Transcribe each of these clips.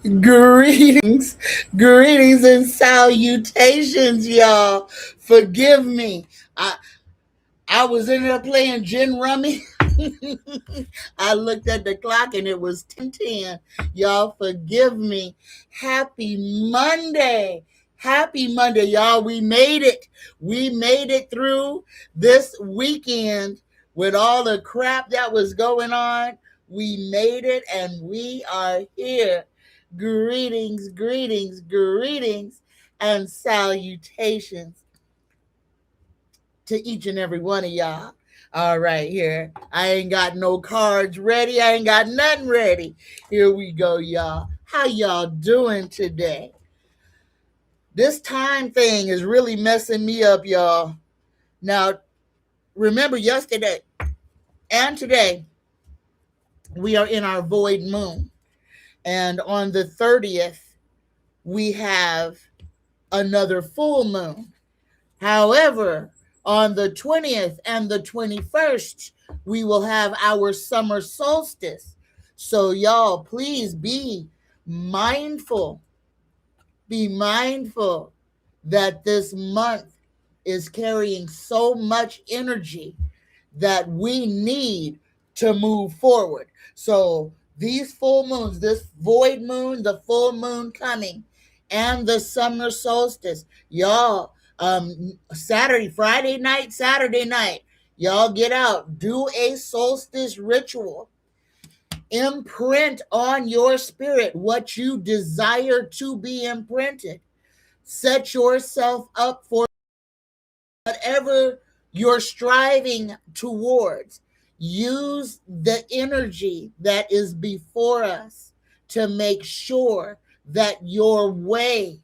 Greetings, greetings and salutations, y'all. Forgive me. I was in there playing gin rummy. I looked at the clock and it was 10:10. Y'all forgive me. Happy Monday. Happy Monday, y'all. We made it. We made it through this weekend with all the crap that was going on. We made it and we are here. Greetings, greetings, greetings, and salutations to each and every one of y'all. All right, here. I ain't got no cards ready. I ain't got nothing ready. Here we go, y'all. How y'all doing today? This time thing is really messing me up, y'all. Now, remember yesterday and today, we are in our void moon. And on the 30th, we have another full moon. However, on the 20th and the 21st, we will have our summer solstice. So, y'all, please be mindful. Be mindful that this month is carrying so much energy that we need to move forward. So, these full moons, this void moon, the full moon coming, and the summer solstice, y'all, Saturday night, y'all get out, do a solstice ritual, imprint on your spirit what you desire to be imprinted, set yourself up for whatever you're striving towards. Use the energy that is before us to make sure that your way,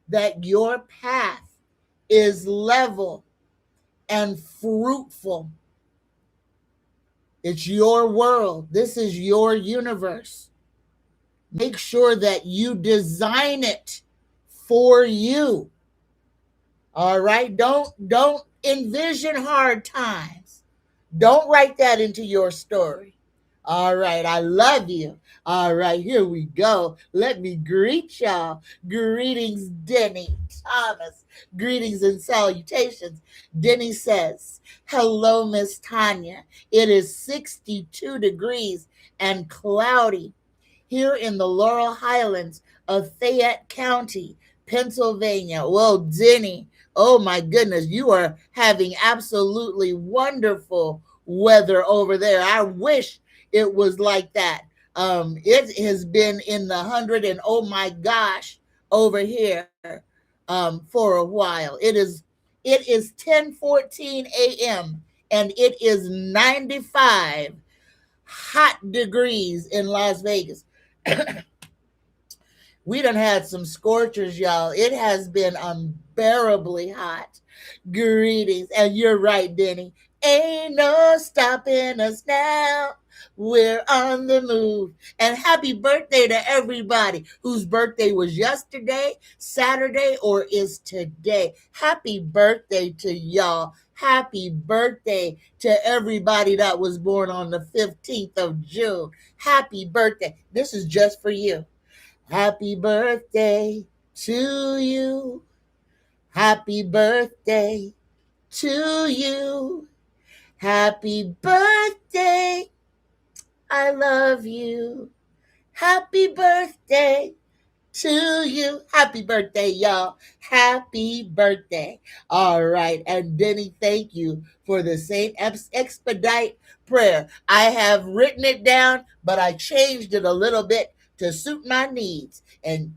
that your path is level and fruitful. It's your world. This is your universe. Make sure that you design it for you. All right? Don't envision hard times. Don't write that into your story. All right, I love you. All right, here we go. Let me greet y'all. Greetings, Denny Thomas. Greetings and salutations. Denny says, hello, Miss Tanya. It is 62 degrees and cloudy here in the Laurel Highlands of Fayette County, Pennsylvania. Well, Denny, oh my goodness, you are having absolutely wonderful weather over there. I wish it was like that. It has been in the 100 and oh my gosh over here for a while. It is 10:14 a.m. and it is 95 hot degrees in Las Vegas. We done had some scorchers, y'all. It has been unbearably hot. Greetings. And you're right, Denny. Ain't no stopping us now. We're on the move. And happy birthday to everybody whose birthday was yesterday, Saturday, or is today. Happy birthday to y'all. Happy birthday to everybody that was born on the 15th of June. Happy birthday. This is just for you. Happy birthday to you. Happy birthday to you. Happy birthday. I love you. Happy birthday to you. Happy birthday, y'all. Happy birthday. All right. And Denny, thank you for the same expedite prayer. I have written it down, but I changed it a little bit to suit my needs. And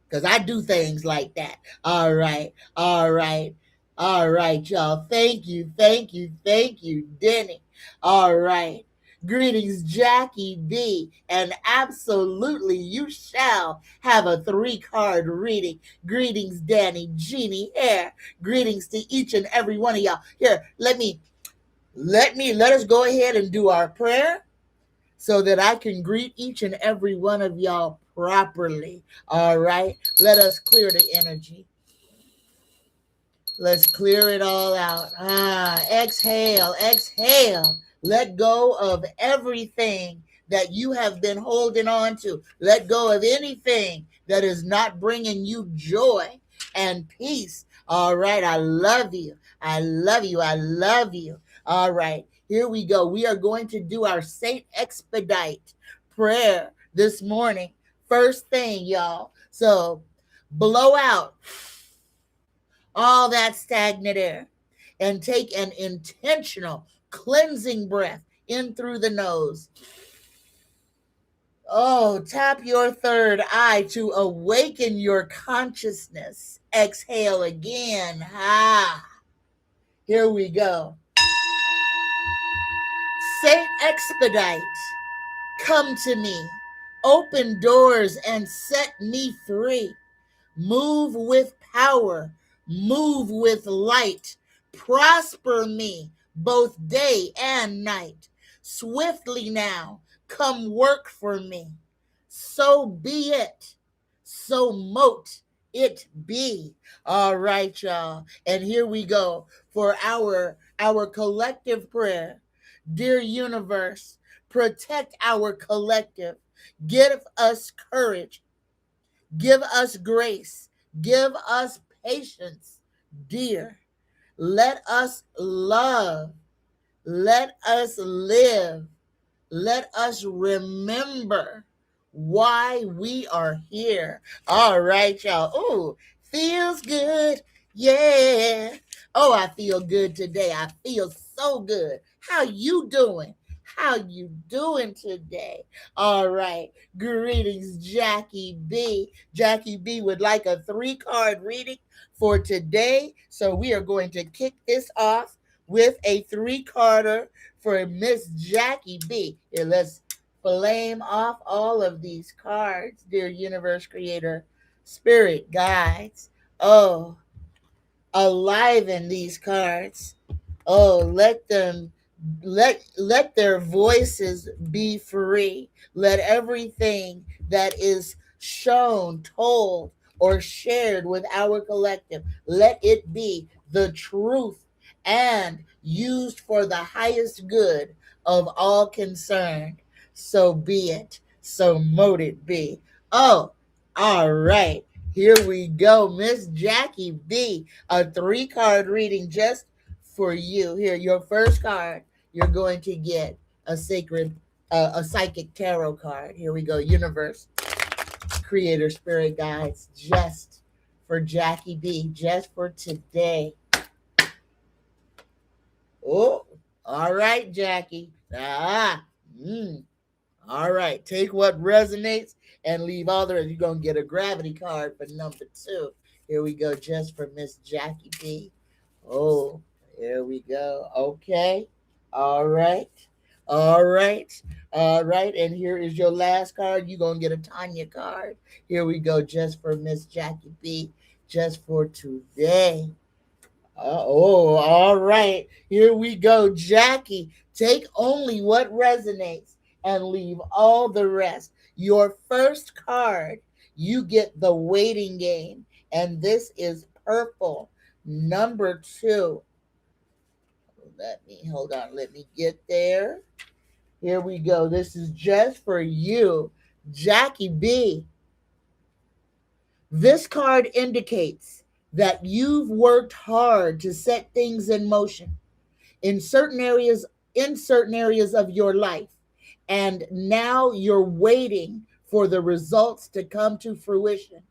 because I do things like that. All right. All right. All right, y'all. Thank you. Thank you. Thank you, Denny. All right. Greetings, Jackie B. And absolutely, you shall have a 3-card reading. Greetings, Danny, Jeannie, Hare. Greetings to each and every one of y'all. Here, let us go ahead and do our prayer so that I can greet each and every one of y'all properly. All right. Let us clear the energy. Let's clear it all out. Exhale, exhale. Let go of everything that you have been holding on to. Let go of anything that is not bringing you joy and peace. All right. I love you. I love you. I love you. All right. Here we go. We are going to do our Saint Expedite prayer this morning. First thing, y'all. So blow out all that stagnant air and take an intentional cleansing breath in through the nose. Oh, tap your third eye to awaken your consciousness. Exhale again. Here we go. Saint Expedite, come to me. Open doors and set me free. Move with power, move with light, prosper me both day and night. Swiftly now, come work for me. So be it, so mote it be. All right, y'all. And here we go for our collective prayer. Dear universe, protect our collective. Give us courage. Give us grace. Give us patience, dear. Let us love. Let us live. Let us remember why we are here. All right, y'all. Oh, feels good. Yeah. Oh, I feel good today. I feel so good. How you doing? How you doing today? All right. Greetings, Jackie B. Jackie B would like a 3-card reading for today. So we are going to kick this off with a 3-carder for Miss Jackie B. Here, let's flame off all of these cards, dear universe creator, spirit guides. Oh, alive in these cards. Oh, let their voices be free. Let everything that is shown, told, or shared with our collective, let it be the truth and used for the highest good of all concerned. So be it. So mote it be. Oh, all right. Here we go. Miss Jackie B. A 3-card reading just for you. Here, your first card, you're going to get a psychic tarot card. Here we go. Universe, creator, spirit guides, just for Jackie B, just for today. Oh, all right, Jackie. All right, take what resonates and leave all the rest. You're going to get a gravity card for number 2. Here we go, just for Miss Jackie B. Oh, here we go. Okay. All right. All right. All right. And here is your last card. You're going to get a Tanya card. Here we go, just for Miss Jackie B, just for today. Oh, all right. Here we go, Jackie. Take only what resonates and leave all the rest. Your first card, you get the waiting game, and this is purple. Number 2. Let me get there. Here we go. This is just for you, Jackie B. This card indicates that you've worked hard to set things in motion in certain areas of your life, and now you're waiting for the results to come to fruition.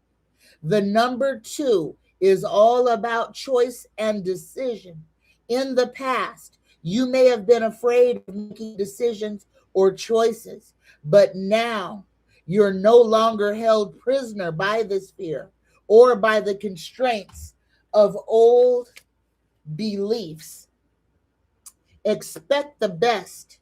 The number 2 is all about choice and decision. In the past, you may have been afraid of making decisions or choices, but now you're no longer held prisoner by this fear or by the constraints of old beliefs. Expect the best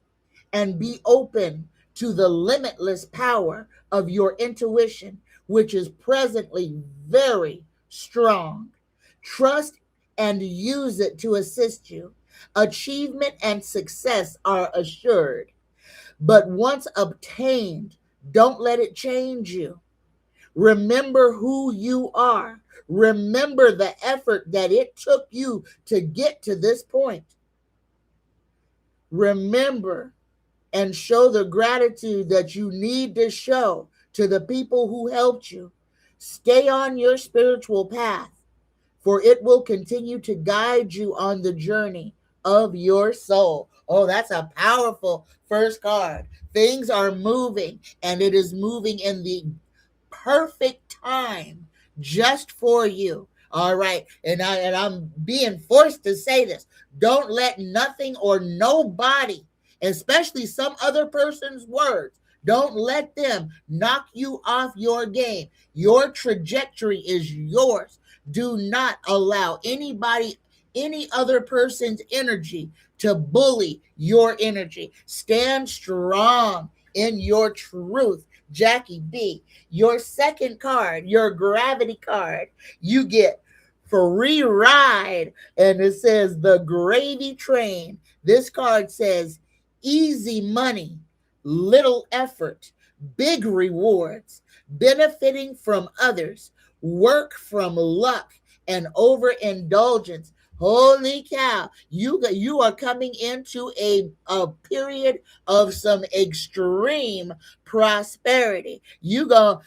and be open to the limitless power of your intuition, which is presently very strong. Trust and use it to assist you. Achievement and success are assured, but once obtained, don't let it change you. Remember who you are. Remember the effort that it took you to get to this point. Remember and show the gratitude that you need to show to the people who helped you. Stay on your spiritual path, for it will continue to guide you on the journey of your soul. Oh, that's a powerful first card. Things are moving, and it is moving in the perfect time just for you. All right. And I'm being forced to say this. Don't let nothing or nobody, especially some other person's words, don't let them knock you off your game. Your trajectory is yours. Do not allow anybody, any other person's energy to bully your energy. Stand strong in your truth. Jackie B, your second card, your gravity card, you get free ride. And it says the gravy train. This card says easy money, little effort, big rewards, benefiting from others, work from luck, and overindulgence. Holy cow, you are coming into a period of some extreme prosperity. You go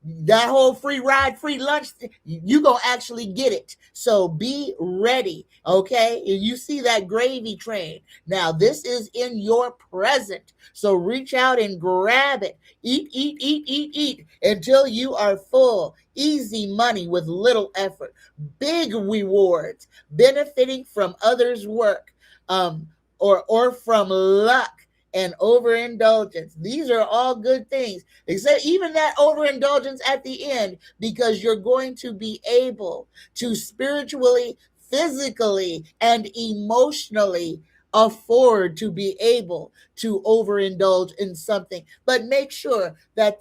that whole free ride, free lunch, you gonna actually get it. So be ready, okay? And you see that gravy train. Now, this is in your present. So reach out and grab it. Eat until you are full. Easy money with little effort. Big rewards, benefiting from others' work, or from luck and overindulgence. These are all good things, except even that overindulgence at the end, because you're going to be able to spiritually, physically, and emotionally afford to be able to overindulge in something. But make sure that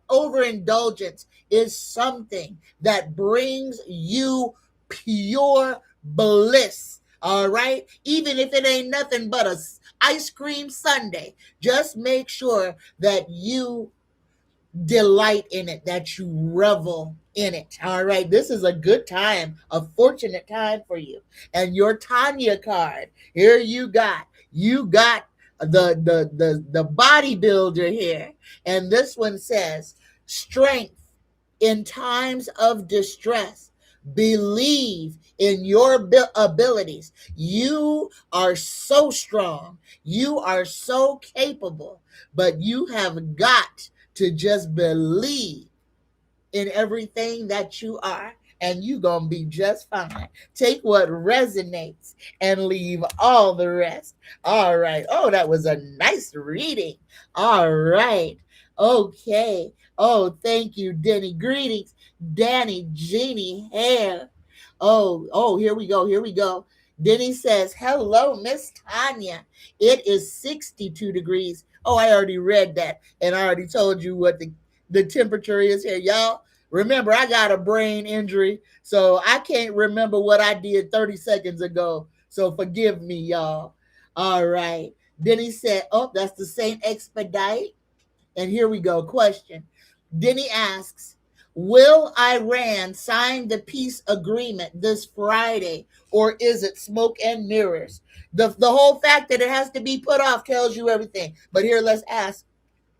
overindulgence is something that brings you pure bliss. All right, even if it ain't nothing but a ice cream sundae, just make sure that you delight in it, that you revel in it. All right, this is a good time, a fortunate time for you. And your Tanya card, here you got the bodybuilder here, and this one says strength in times of distress. Believe in your abilities. You are so strong. You are so capable, but you have got to just believe in everything that you are, and you gonna be just fine. Take what resonates and leave all the rest. All right. Oh, that was a nice reading. All right. Okay. Oh, thank you, Denny. Greetings, Danny, Jeannie, Hair. Oh, here we go. Here we go. Denny says, hello, Miss Tanya. It is 62 degrees. Oh, I already read that, and I already told you what the temperature is here. Y'all, remember, I got a brain injury, so I can't remember what I did 30 seconds ago. So forgive me, y'all. All right. Then he said, oh, that's the Saint Expedite. And here we go. Question. Then he asks, will Iran sign the peace agreement this Friday, or is it smoke and mirrors? The whole fact that it has to be put off tells you everything. But here, let's ask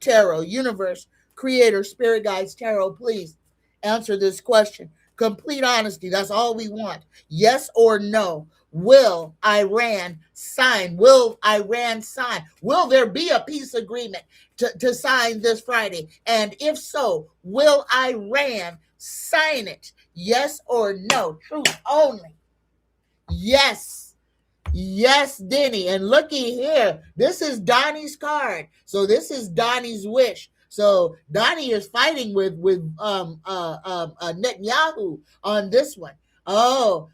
Tarot, Universe, Creator, Spirit Guides, Tarot, please answer this question. Complete honesty, that's all we want. Yes or no? Will Iran sign? Will Iran sign? Will there be a peace agreement to sign this Friday? And if so, will Iran sign it? Yes or no? Truth only. Yes. Yes, Denny. And looky here. This is Donnie's card. So this is Donnie's wish. So Donnie is fighting with Netanyahu on this one. Oh,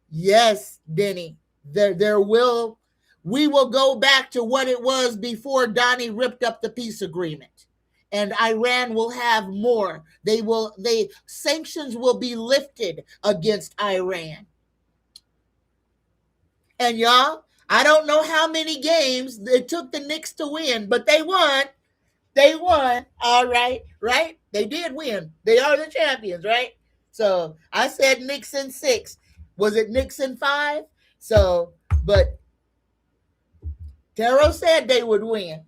yes, Denny. We will go back to what it was before Donnie ripped up the peace agreement. And Iran will have more. Sanctions will be lifted against Iran. And y'all, I don't know how many games it took the Knicks to win, but they won. They won. All right, right? They did win. They are the champions, right? So I said Knicks in 6. Was it Knicks in 5? So, but Tarot said they would win.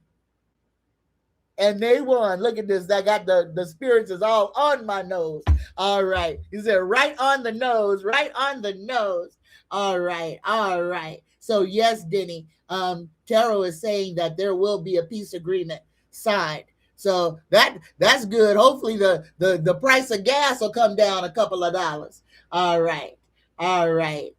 And they won. Look at this. I got the spirits is all on my nose. All right. He said right on the nose, right on the nose. All right. All right. So yes, Denny, Tarot is saying that there will be a peace agreement signed. So that's good. Hopefully the price of gas will come down a couple of dollars. All right. All right.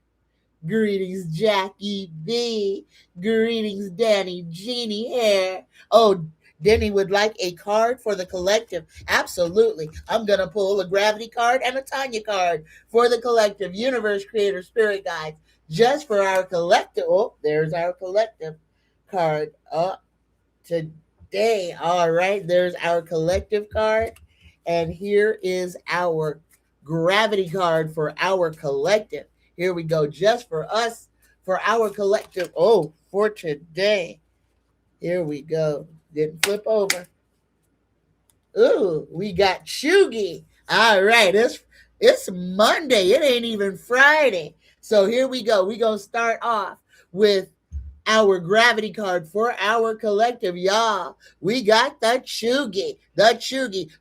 Greetings, Jackie B. Greetings, Danny Jeannie Hair. Oh, Denny would like a card for the collective. Absolutely. I'm going to pull a gravity card and a Tanya card for the collective. Universe, creator, spirit guides. Just for our collective. Oh, there's our collective card up today. All right. There's our collective card. And here is our gravity card for our collective. Here we go. Just for us, for our collective. Oh, for today. Here we go. Didn't flip over. Ooh, we got Chugi. All right. It's Monday. It ain't even Friday. So here we go. We're going to start off with our gravity card for our collective, y'all. We got the Chugi,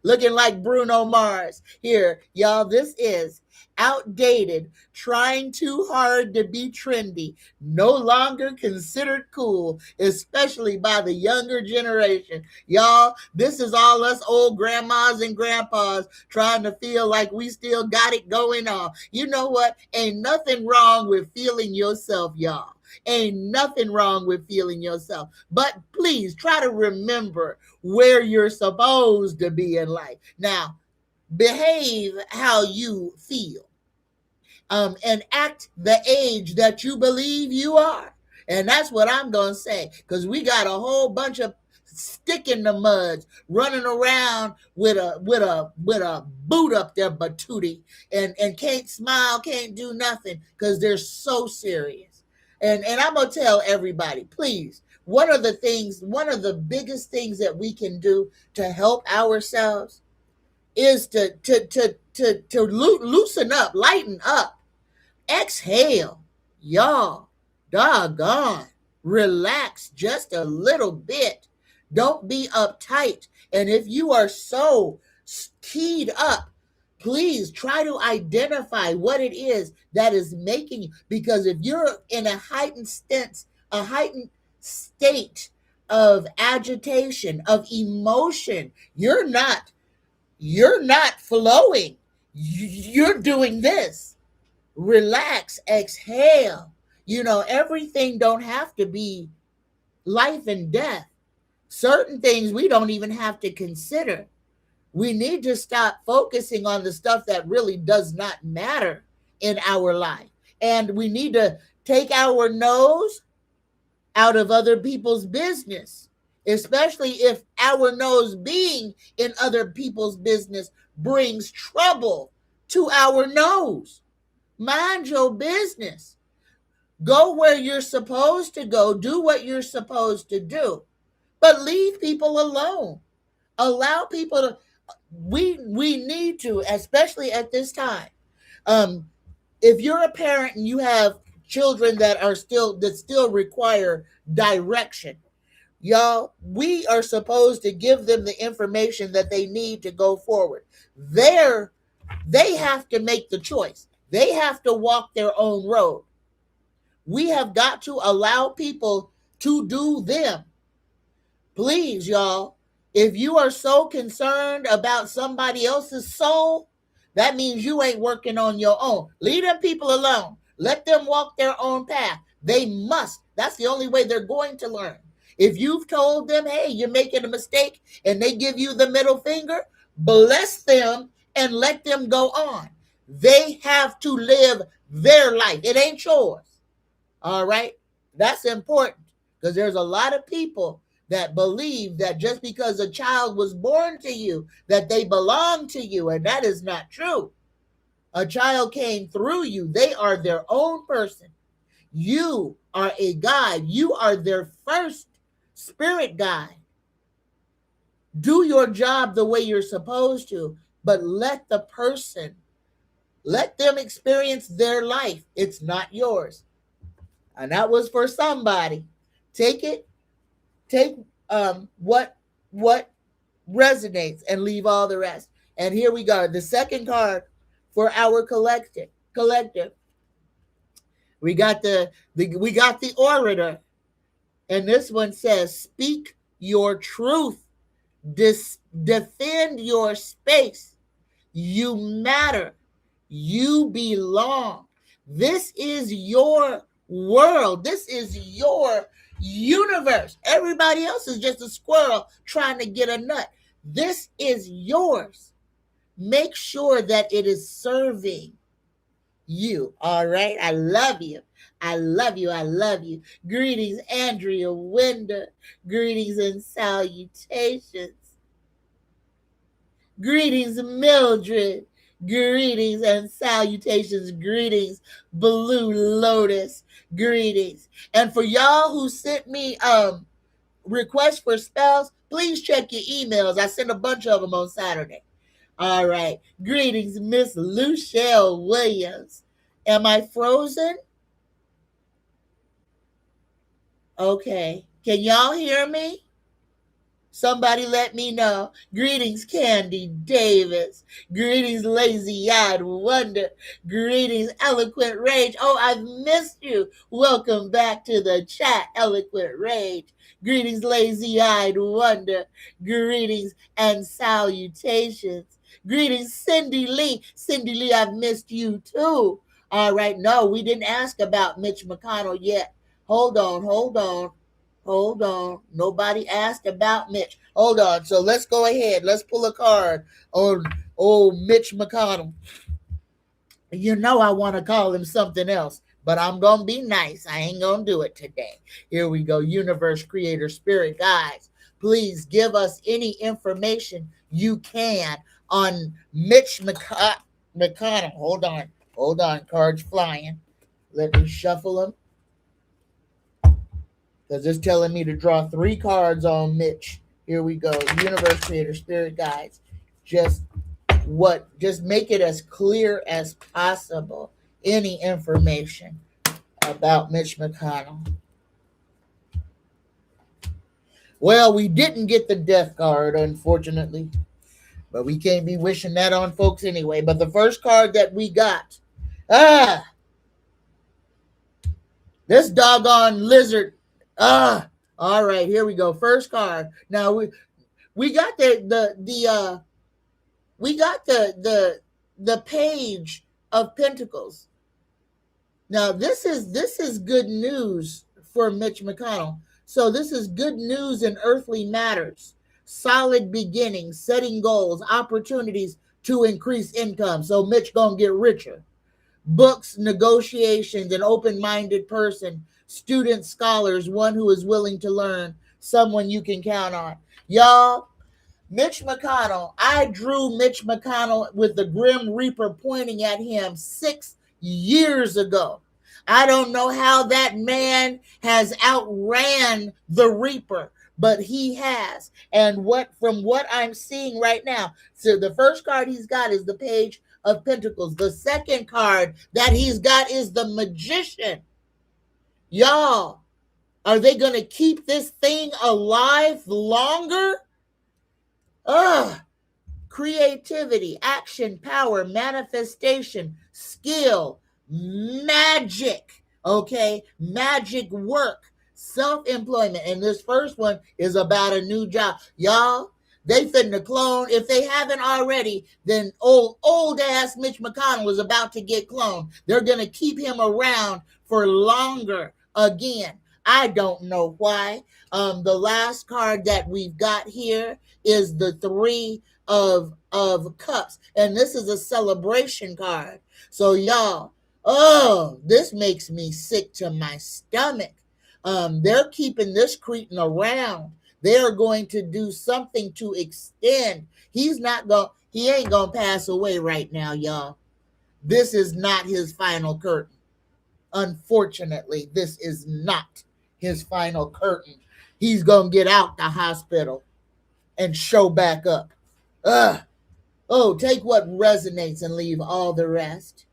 looking like Bruno Mars. Here, y'all, this is outdated, trying too hard to be trendy, no longer considered cool, especially by the younger generation. Y'all, this is all us old grandmas and grandpas trying to feel like we still got it going on. You know what? Ain't nothing wrong with feeling yourself, y'all. Ain't nothing wrong with feeling yourself. But please try to remember where you're supposed to be in life. Now, behave how you feel. And act the age that you believe you are. And that's what I'm going to say, because we got a whole bunch of stick in the muds running around with a boot up their batootie and can't smile, can't do nothing because they're so serious. And I'm going to tell everybody, please, one of the biggest things that we can do to help ourselves is to loosen up, lighten up, exhale, y'all, doggone, relax just a little bit. Don't be uptight. And if you are so keyed up, please try to identify what it is that is making you, because if you're in a heightened state of agitation, of emotion, you're not flowing. You're doing this. Relax, exhale. Everything don't have to be life and death. Certain things we don't even have to consider. We need to stop focusing on the stuff that really does not matter in our life. And we need to take our nose out of other people's business, especially if our nose being in other people's business brings trouble to our nose. Mind your business. Go where you're supposed to go. Do what you're supposed to do. But leave people alone. Allow people to. We need to, especially at this time. If you're a parent and you have children that still require direction, y'all, we are supposed to give them the information that they need to go forward. They have to make the choice. They have to walk their own road. We have got to allow people to do them. Please, y'all, if you are so concerned about somebody else's soul, that means you ain't working on your own. Leave them people alone. Let them walk their own path. They must. That's the only way they're going to learn. If you've told them, hey, you're making a mistake, and they give you the middle finger, bless them and let them go on. They have to live their life. It ain't yours. All right? That's important, because there's a lot of people that believe that just because a child was born to you, that they belong to you, and that is not true. A child came through you. They are their own person. You are a guide. You are their first spirit guide. Do your job the way you're supposed to, but let them experience their life. It's not yours. And that was for somebody. Take it Take what resonates and leave all the rest. And here we go. The second card for our collective. We got the orator. And this one says, speak your truth. Defend your space. You matter. You belong. This is your world. This is your universe. Everybody else is just a squirrel trying to get a nut. This is yours. Make sure that it is serving you. All right. I love you. I love you. I love you. Greetings, Andrea Winder. Greetings and salutations. Greetings, Mildred. Greetings and salutations. Greetings, Blue Lotus. Greetings. And for y'all who sent me requests for spells, please check your emails. I sent a bunch of them on Saturday. All right. Greetings, Miss Luchelle Williams. Am I frozen? Okay. Can y'all hear me? Somebody let me know. Greetings, Candy Davis. Greetings, Lazy Eyed Wonder. Greetings, Eloquent Rage. Oh, I've missed you. Welcome back to the chat, Eloquent Rage. Greetings, Lazy Eyed Wonder. Greetings and salutations. Greetings, Cindy Lee. Cindy Lee, I've missed you too. All right. No, we didn't ask about Mitch McConnell yet. Hold on. Nobody asked about Mitch. Hold on. So let's go ahead. Let's pull a card on old Mitch McConnell. You know I want to call him something else, but I'm going to be nice. I ain't going to do it today. Here we go. Universe, Creator, Spirit, Guides. Please give us any information you can on Mitch McConnell. Hold on. Cards flying. Let me shuffle them. Because it's telling me to draw 3 cards on Mitch. Here we go. Universe, Creator, Spirit, Guides. Just make it as clear as possible. Any information about Mitch McConnell. Well, we didn't get the death card, unfortunately. But we can't be wishing that on folks anyway. But the first card that we got. This doggone lizard. All right, here we go. First card. Now we got the page of Pentacles. Now this is good news for Mitch McConnell. So this is good news in earthly matters. Solid beginnings, setting goals, opportunities to increase income. So Mitch gonna get richer. Books, negotiations, an open-minded person, students, scholars, one who is willing to learn, someone you can count on. Y'all, Mitch McConnell, I drew Mitch McConnell with the Grim Reaper pointing at him 6 years ago. I don't know how that man has outran the Reaper, but he has. And from what I'm seeing right now, so the first card he's got is the Page of Pentacles. The second card that he's got is the Magician. Y'all, are they going to keep this thing alive longer? Creativity, action, power, manifestation, skill, magic, okay? Magic work, self-employment. And this first one is about a new job. Y'all, they finna clone. If they haven't already, then old ass Mitch McConnell is about to get cloned. They're going to keep him around for longer again. I don't know why. The last card that we've got here is the 3 of Cups. And this is a celebration card. So y'all, this makes me sick to my stomach. They're keeping this cretin around. They are going to do something to extend. He ain't going to pass away right now, y'all. This is not his final curtain. Unfortunately, this is not his final curtain. He's going to get out the hospital and show back up. Take what resonates and leave all the rest.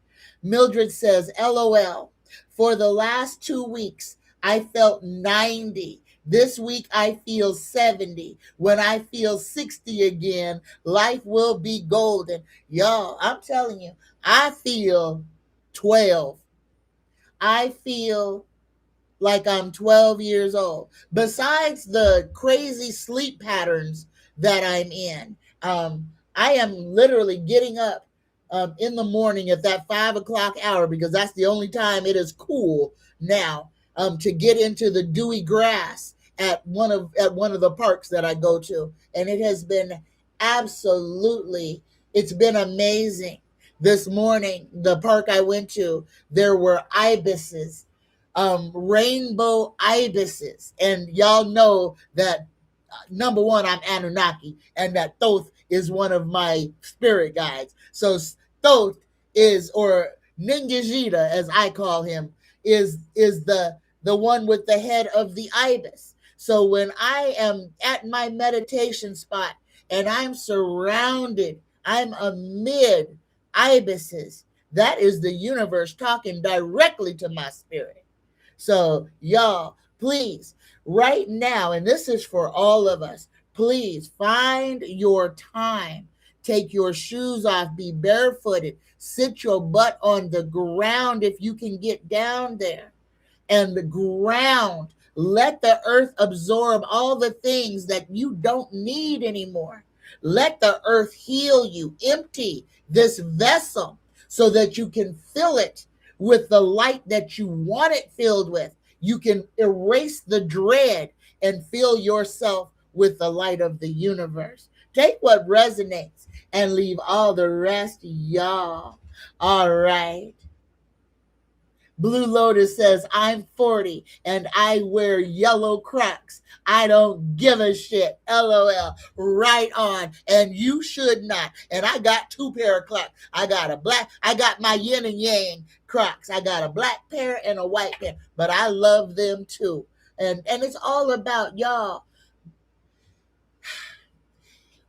Mildred says, LOL, for the last 2 weeks, I felt 90 This week I feel 70. When I feel 60 again, life will be golden. Y'all, I'm telling you, I feel 12. I feel like I'm 12 years old. Besides the crazy sleep patterns that I'm in, I am literally getting up in the morning at that 5 o'clock hour because that's the only time it is cool now, to get into the dewy grass at one of the parks that I go to, and it has been absolutely, it's been amazing. This morning, the park I went to, there were ibises, rainbow ibises. And y'all know that, number one, I'm Anunnaki, and that Thoth is one of my spirit guides. So Thoth is, or Ningajita, as I call him, is the one with the head of the ibis. So when I am at my meditation spot and I'm surrounded, I'm amid ibises, that is the universe talking directly to my spirit. So, y'all, please, right now, and this is for all of us, please find your time. Take your shoes off, be barefooted, sit your butt on the ground if you can get down there, and the ground. Let the earth absorb all the things that you don't need anymore. Let the earth heal you. Empty this vessel so that you can fill it with the light that you want it filled with. You can erase the dread and fill yourself with the light of the universe. Take what resonates and leave all the rest, y'all. All right. Blue Lotus says, I'm 40 and I wear yellow Crocs. I don't give a shit. LOL. Right on. And you should not. And I got two pair of Crocs. I got my yin and yang Crocs. I got a black pair and a white pair, but I love them too. And it's all about, y'all,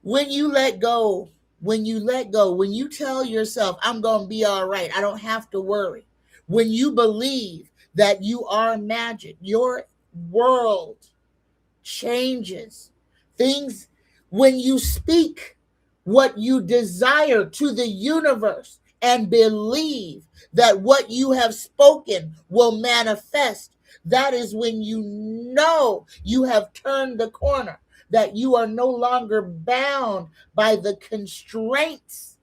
when you let go, when you tell yourself, I'm going to be all right, I don't have to worry. When you believe that you are magic, your world changes. Things, when you speak what you desire to the universe and believe that what you have spoken will manifest, that is when you know you have turned the corner, that you are no longer bound by the constraints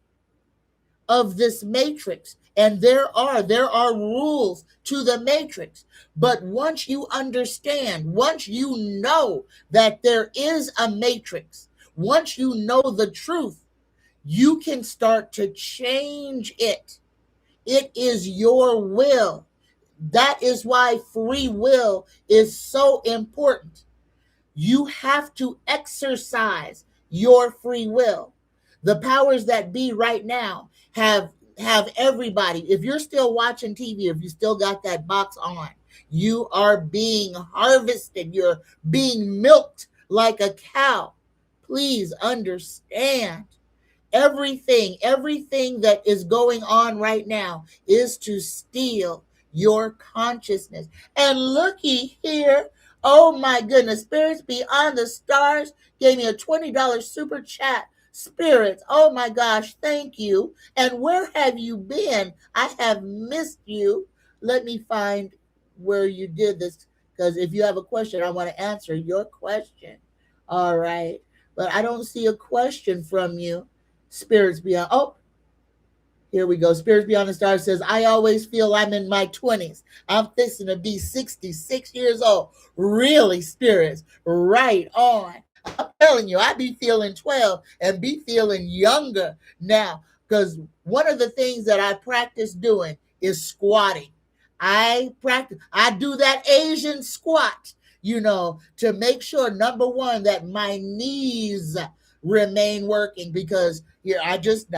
of this matrix. And there are rules to the matrix. But once you understand, once you know that there is a matrix, once you know the truth, you can start to change it. It is your will. That is why free will is so important. You have to exercise your free will. The powers that be right now have everybody. If you're still watching TV, if you still got that box on, you are being harvested. You're being milked like a cow. Please understand. Everything that is going on right now is to steal your consciousness. And looky here, oh my goodness, Spirits Beyond the Stars gave me a $20 super chat. Spirits, oh my gosh, thank you. And where have you been? I have missed you. Let me find where you did this, because if you have a question, I want to answer your question. All right. But I don't see a question from you. Spirits Beyond. Oh, here we go. Spirits Beyond the Stars says, I always feel I'm in my 20s. I'm fixing to be 66 years old. Really, Spirits? Right on. I'm telling you, I be feeling 12 and be feeling younger now, because one of the things that I practice doing is squatting. I do that Asian squat, to make sure, number one, that my knees remain working, because here I just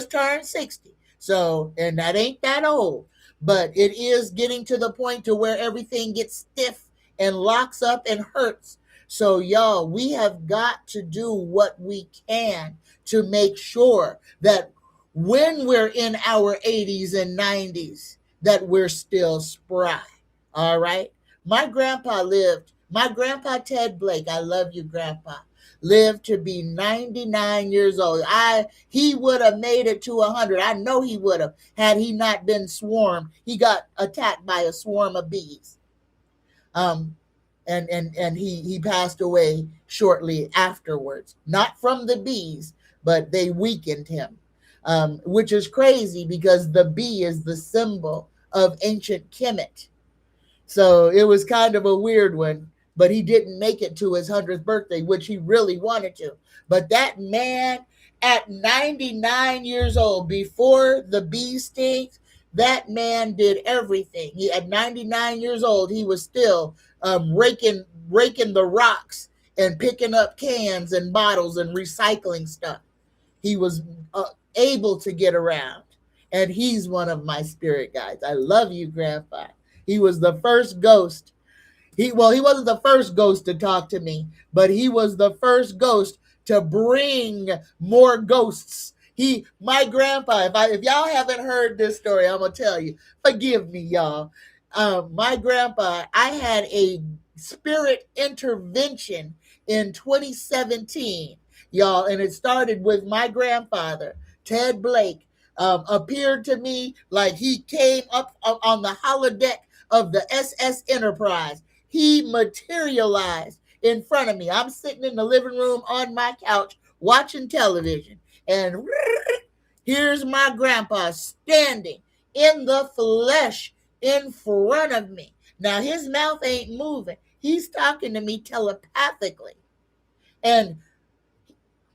turned 60. So, and that ain't that old, but it is getting to the point to where everything gets stiff and locks up and hurts. So, y'all, we have got to do what we can to make sure that when we're in our 80s and 90s, that we're still spry. All right. My grandpa lived My grandpa Ted Blake, I love you, Grandpa, lived to be 99 years old. He would have made it to 100. I know he would have had he not been swarmed. He got attacked by a swarm of bees. Um, and he passed away shortly afterwards, not from the bees, but they weakened him, which is crazy because the bee is the symbol of ancient Kemet. So it was kind of a weird one, but he didn't make it to his 100th birthday, which he really wanted to. But that man at 99 years old, before the bee stings, that man did everything. At 99 years old, he was still raking the rocks and picking up cans and bottles and recycling stuff. He was able to get around. And he's one of my spirit guides. I love you, Grandpa. He was the first ghost. He wasn't the first ghost to talk to me, but he was the first ghost to bring more ghosts. My grandpa, if y'all haven't heard this story, I'm gonna tell you. Forgive me, y'all. My grandpa, I had a spirit intervention in 2017, y'all, and it started with my grandfather, Ted Blake. Appeared to me like he came up on the holodeck of the SS Enterprise. He materialized in front of me. I'm sitting in the living room on my couch watching television, and here's my grandpa standing in the flesh in front of me. Now, his mouth ain't moving. He's talking to me telepathically. And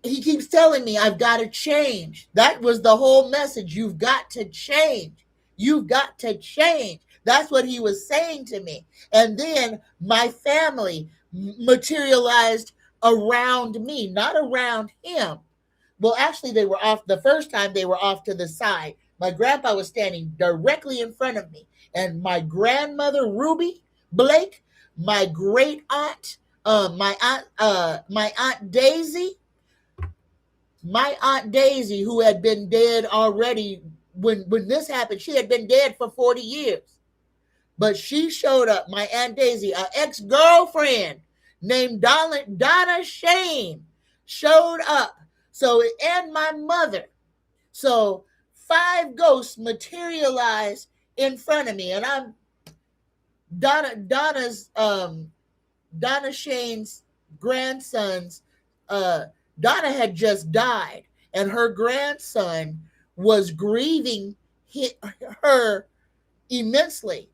he keeps telling me I've got to change. That was the whole message. You've got to change. You've got to change. That's what he was saying to me. And then my family materialized around me, not around him. Well, actually, they were off. The first time they were off to the side. My grandpa was standing directly in front of me. And my grandmother, Ruby Blake, my great aunt, my aunt Daisy, who had been dead already when this happened. She had been dead for 40 years. But she showed up, my Aunt Daisy, an ex-girlfriend named Donna Shane showed up. So, and my mother. So 5 ghosts materialized in front of me. And I'm Donna Shane's grandson's Donna had just died, and her grandson was grieving her immensely.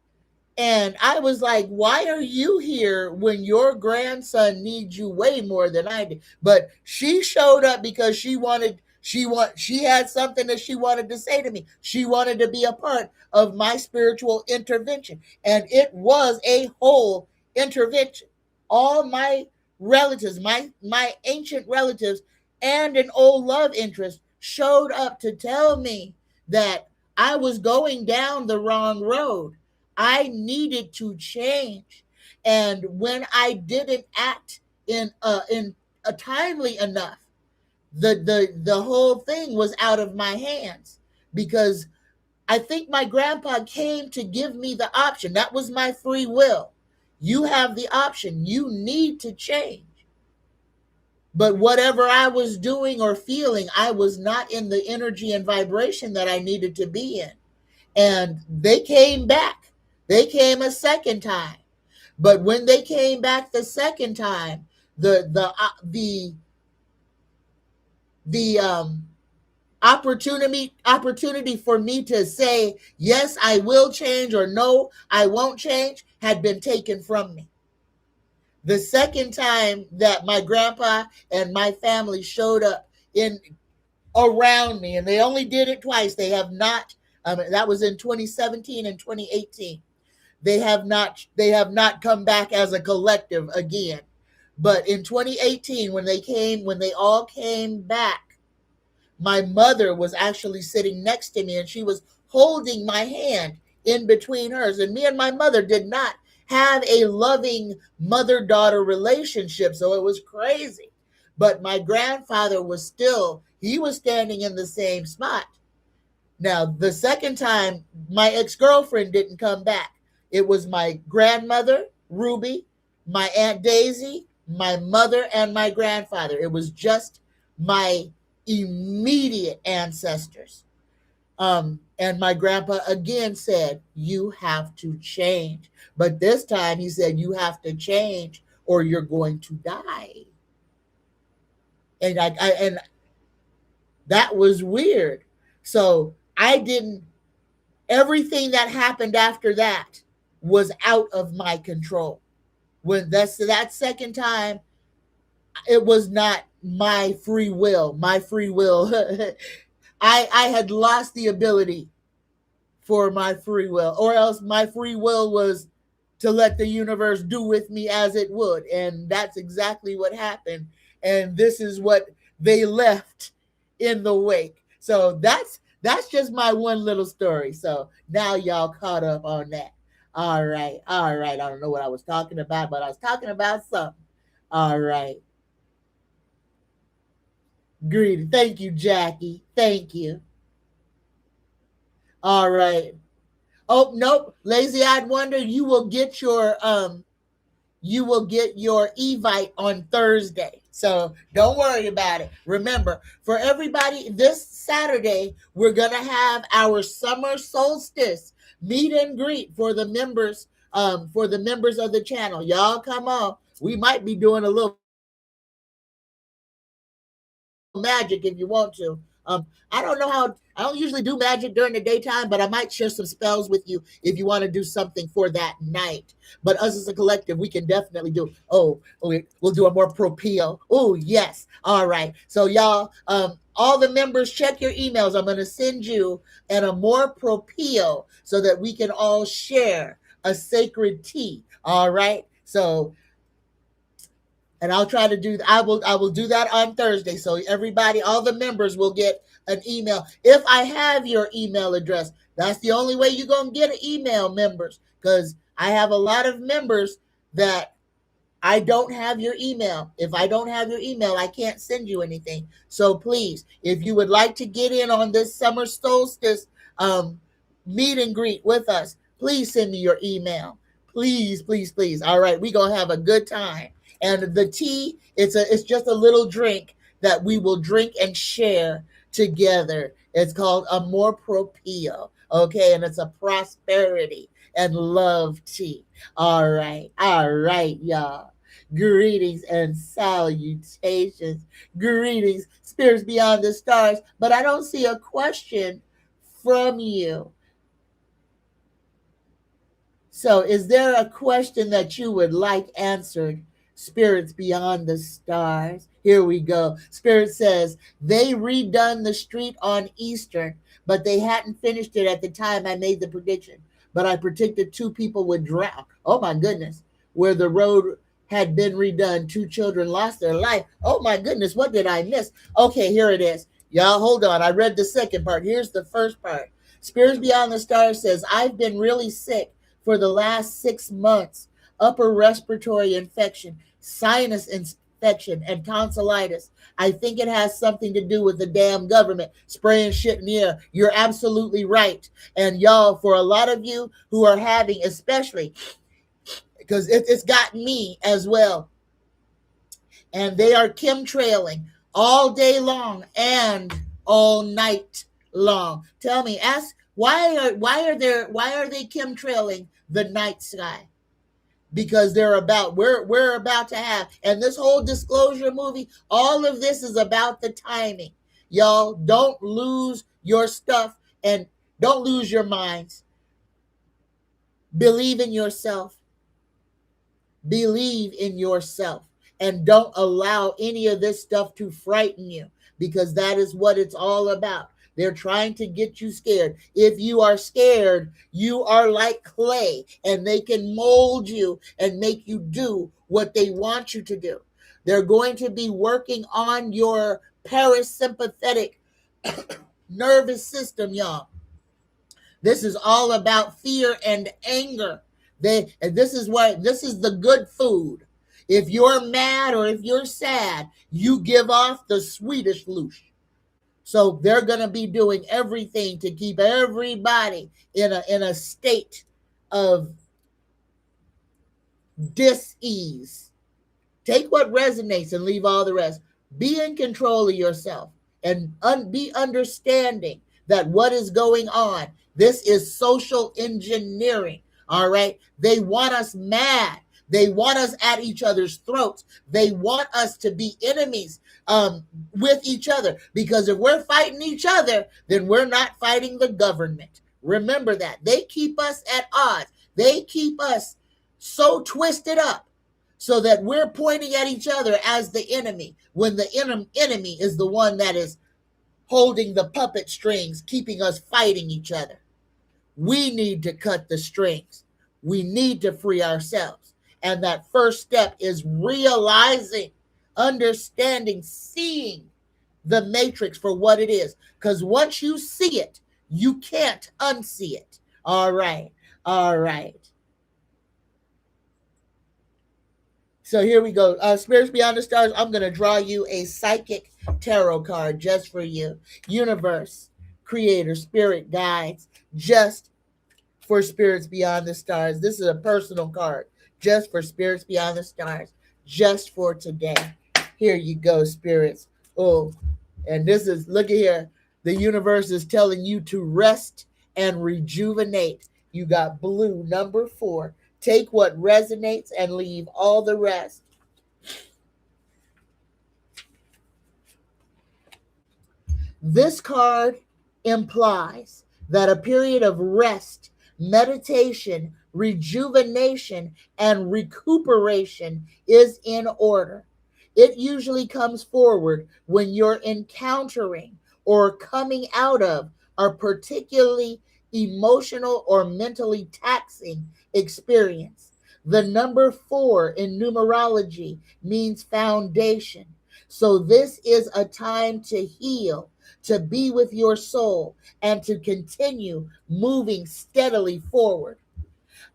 And I was like, why are you here when your grandson needs you way more than I did? But she showed up because she had something that she wanted to say to me. She wanted to be a part of my spiritual intervention. And it was a whole intervention. All my relatives, my ancient relatives, and an old love interest showed up to tell me that I was going down the wrong road. I needed to change. And when I didn't act in a timely enough, the whole thing was out of my hands, because I think my grandpa came to give me the option. That was my free will. You have the option. You need to change. But whatever I was doing or feeling, I was not in the energy and vibration that I needed to be in. And they came back. They came a second time. But when they came back the second time, the opportunity for me to say, yes, I will change, or no, I won't change, had been taken from me. The second time that my grandpa and my family showed up in around me, and they only did it twice. They have not, that was in 2017 and 2018. They have not come back as a collective again. But in 2018, when they all came back, my mother was actually sitting next to me, and she was holding my hand in between hers. And me and my mother did not have a loving mother-daughter relationship, so it was crazy. But my grandfather was standing in the same spot. Now, the second time, my ex-girlfriend didn't come back. It was my grandmother, Ruby, my Aunt Daisy, my mother, and my grandfather. It was just my immediate ancestors. And my grandpa again said, "You have to change." But this time he said, "You have to change or you're going to die." And that was weird. So I didn't, everything that happened after that was out of my control. When that second time, it was not my free will. My free will, I had lost the ability for my free will, or else my free will was to let the universe do with me as it would, and that's exactly what happened. And this is what they left in the wake. So that's just my one little story. So now y'all caught up on that. All right, all right. I don't know what I was talking about, but I was talking about something. All right. Greedy. Thank you, Jackie. Thank you. All right. Oh, nope. Lazy eyed wonder, you will get your Evite on Thursday. So don't worry about it. Remember, for everybody, this Saturday, we're going to have our summer solstice meet and greet for the members of the channel. Y'all come on. We might be doing a little magic if you want to. I don't know how, I don't usually do magic during the daytime, but I might share some spells with you if you want to do something for that night. But us as a collective, we can definitely do. Oh, we'll do a more propio. Oh, yes. All right. So y'all, all the members, check your emails. I'm going to send you an amor propio so that we can all share a sacred tea. All right. So, and I'll try to do, I will do that on Thursday. So everybody, all the members will get an email. If I have your email address, that's the only way you're going to get an email, members, because I have a lot of members that I don't have your email. If I don't have your email, I can't send you anything. So please, if you would like to get in on this summer solstice meet and greet with us, please send me your email. Please, please, please. All right, we're gonna have a good time. And the tea, it's just a little drink that we will drink and share together. It's called Amor Proprio. Okay, and it's a prosperity and love tea. All right, y'all. Greetings and salutations. Greetings, spirits beyond the stars. But I don't see a question from you. So, is there a question that you would like answered? Spirits beyond the stars. Here we go. Spirit says, they redone the street on Eastern, but they hadn't finished it at the time I made the prediction. But I predicted two people would drown. Oh my goodness. Where the road had been redone, two children lost their life. Oh my goodness, what did I miss? Okay, here it is. Y'all, hold on. I read the second part. Here's the first part. Spirits Beyond the Stars says, I've been really sick for the last 6 months. Upper respiratory infection, sinus infection, and tonsillitis. I think it has something to do with the damn government spraying shit in the air. You're absolutely right. And y'all, for a lot of you who are having, especially because it's gotten me as well, and they are chemtrailing all day long and all night long. Tell me, ask why are they chemtrailing the night sky? Because we're about to have, and this whole disclosure movie, all of this is about the timing. Y'all, don't lose your stuff and don't lose your minds. Believe in yourself. Believe in yourself and don't allow any of this stuff to frighten you, because that is what it's all about. They're trying to get you scared. If you are scared, you are like clay, and they can mold you and make you do what they want you to do. They're going to be working on your parasympathetic nervous system, y'all. This is all about fear and anger. And this is the good food. If you're mad or if you're sad, you give off the Swedish loosh. So they're going to be doing everything to keep everybody in a state of dis-ease. Take what resonates and leave all the rest. Be in control of yourself and be understanding that what is going on, this is social engineering. All right. They want us mad. They want us at each other's throats. They want us to be enemies with each other, because if we're fighting each other, then we're not fighting the government. Remember that. They keep us at odds. They keep us so twisted up so that we're pointing at each other as the enemy, when the enemy is the one that is holding the puppet strings, keeping us fighting each other. We need to cut the strings. We need to free ourselves. And that first step is realizing, understanding, seeing the matrix for what it is. Because once you see it, you can't unsee it. All right. All right. So here we go. Spirits Beyond the Stars, I'm going to draw you a psychic tarot card just for you. Universe, creator, spirit guides, just for Spirits Beyond the Stars. This is a personal card just for Spirits Beyond the Stars, just for today. Here you go, spirits. Oh, and this is, look at here. The universe is telling you to rest and rejuvenate. You got blue, number 4. Take what resonates and leave all the rest. This card implies that a period of rest, meditation, rejuvenation, and recuperation is in order. It usually comes forward when you're encountering or coming out of a particularly emotional or mentally taxing experience. The number 4 in numerology means foundation. So this is a time to heal, to be with your soul, and to continue moving steadily forward.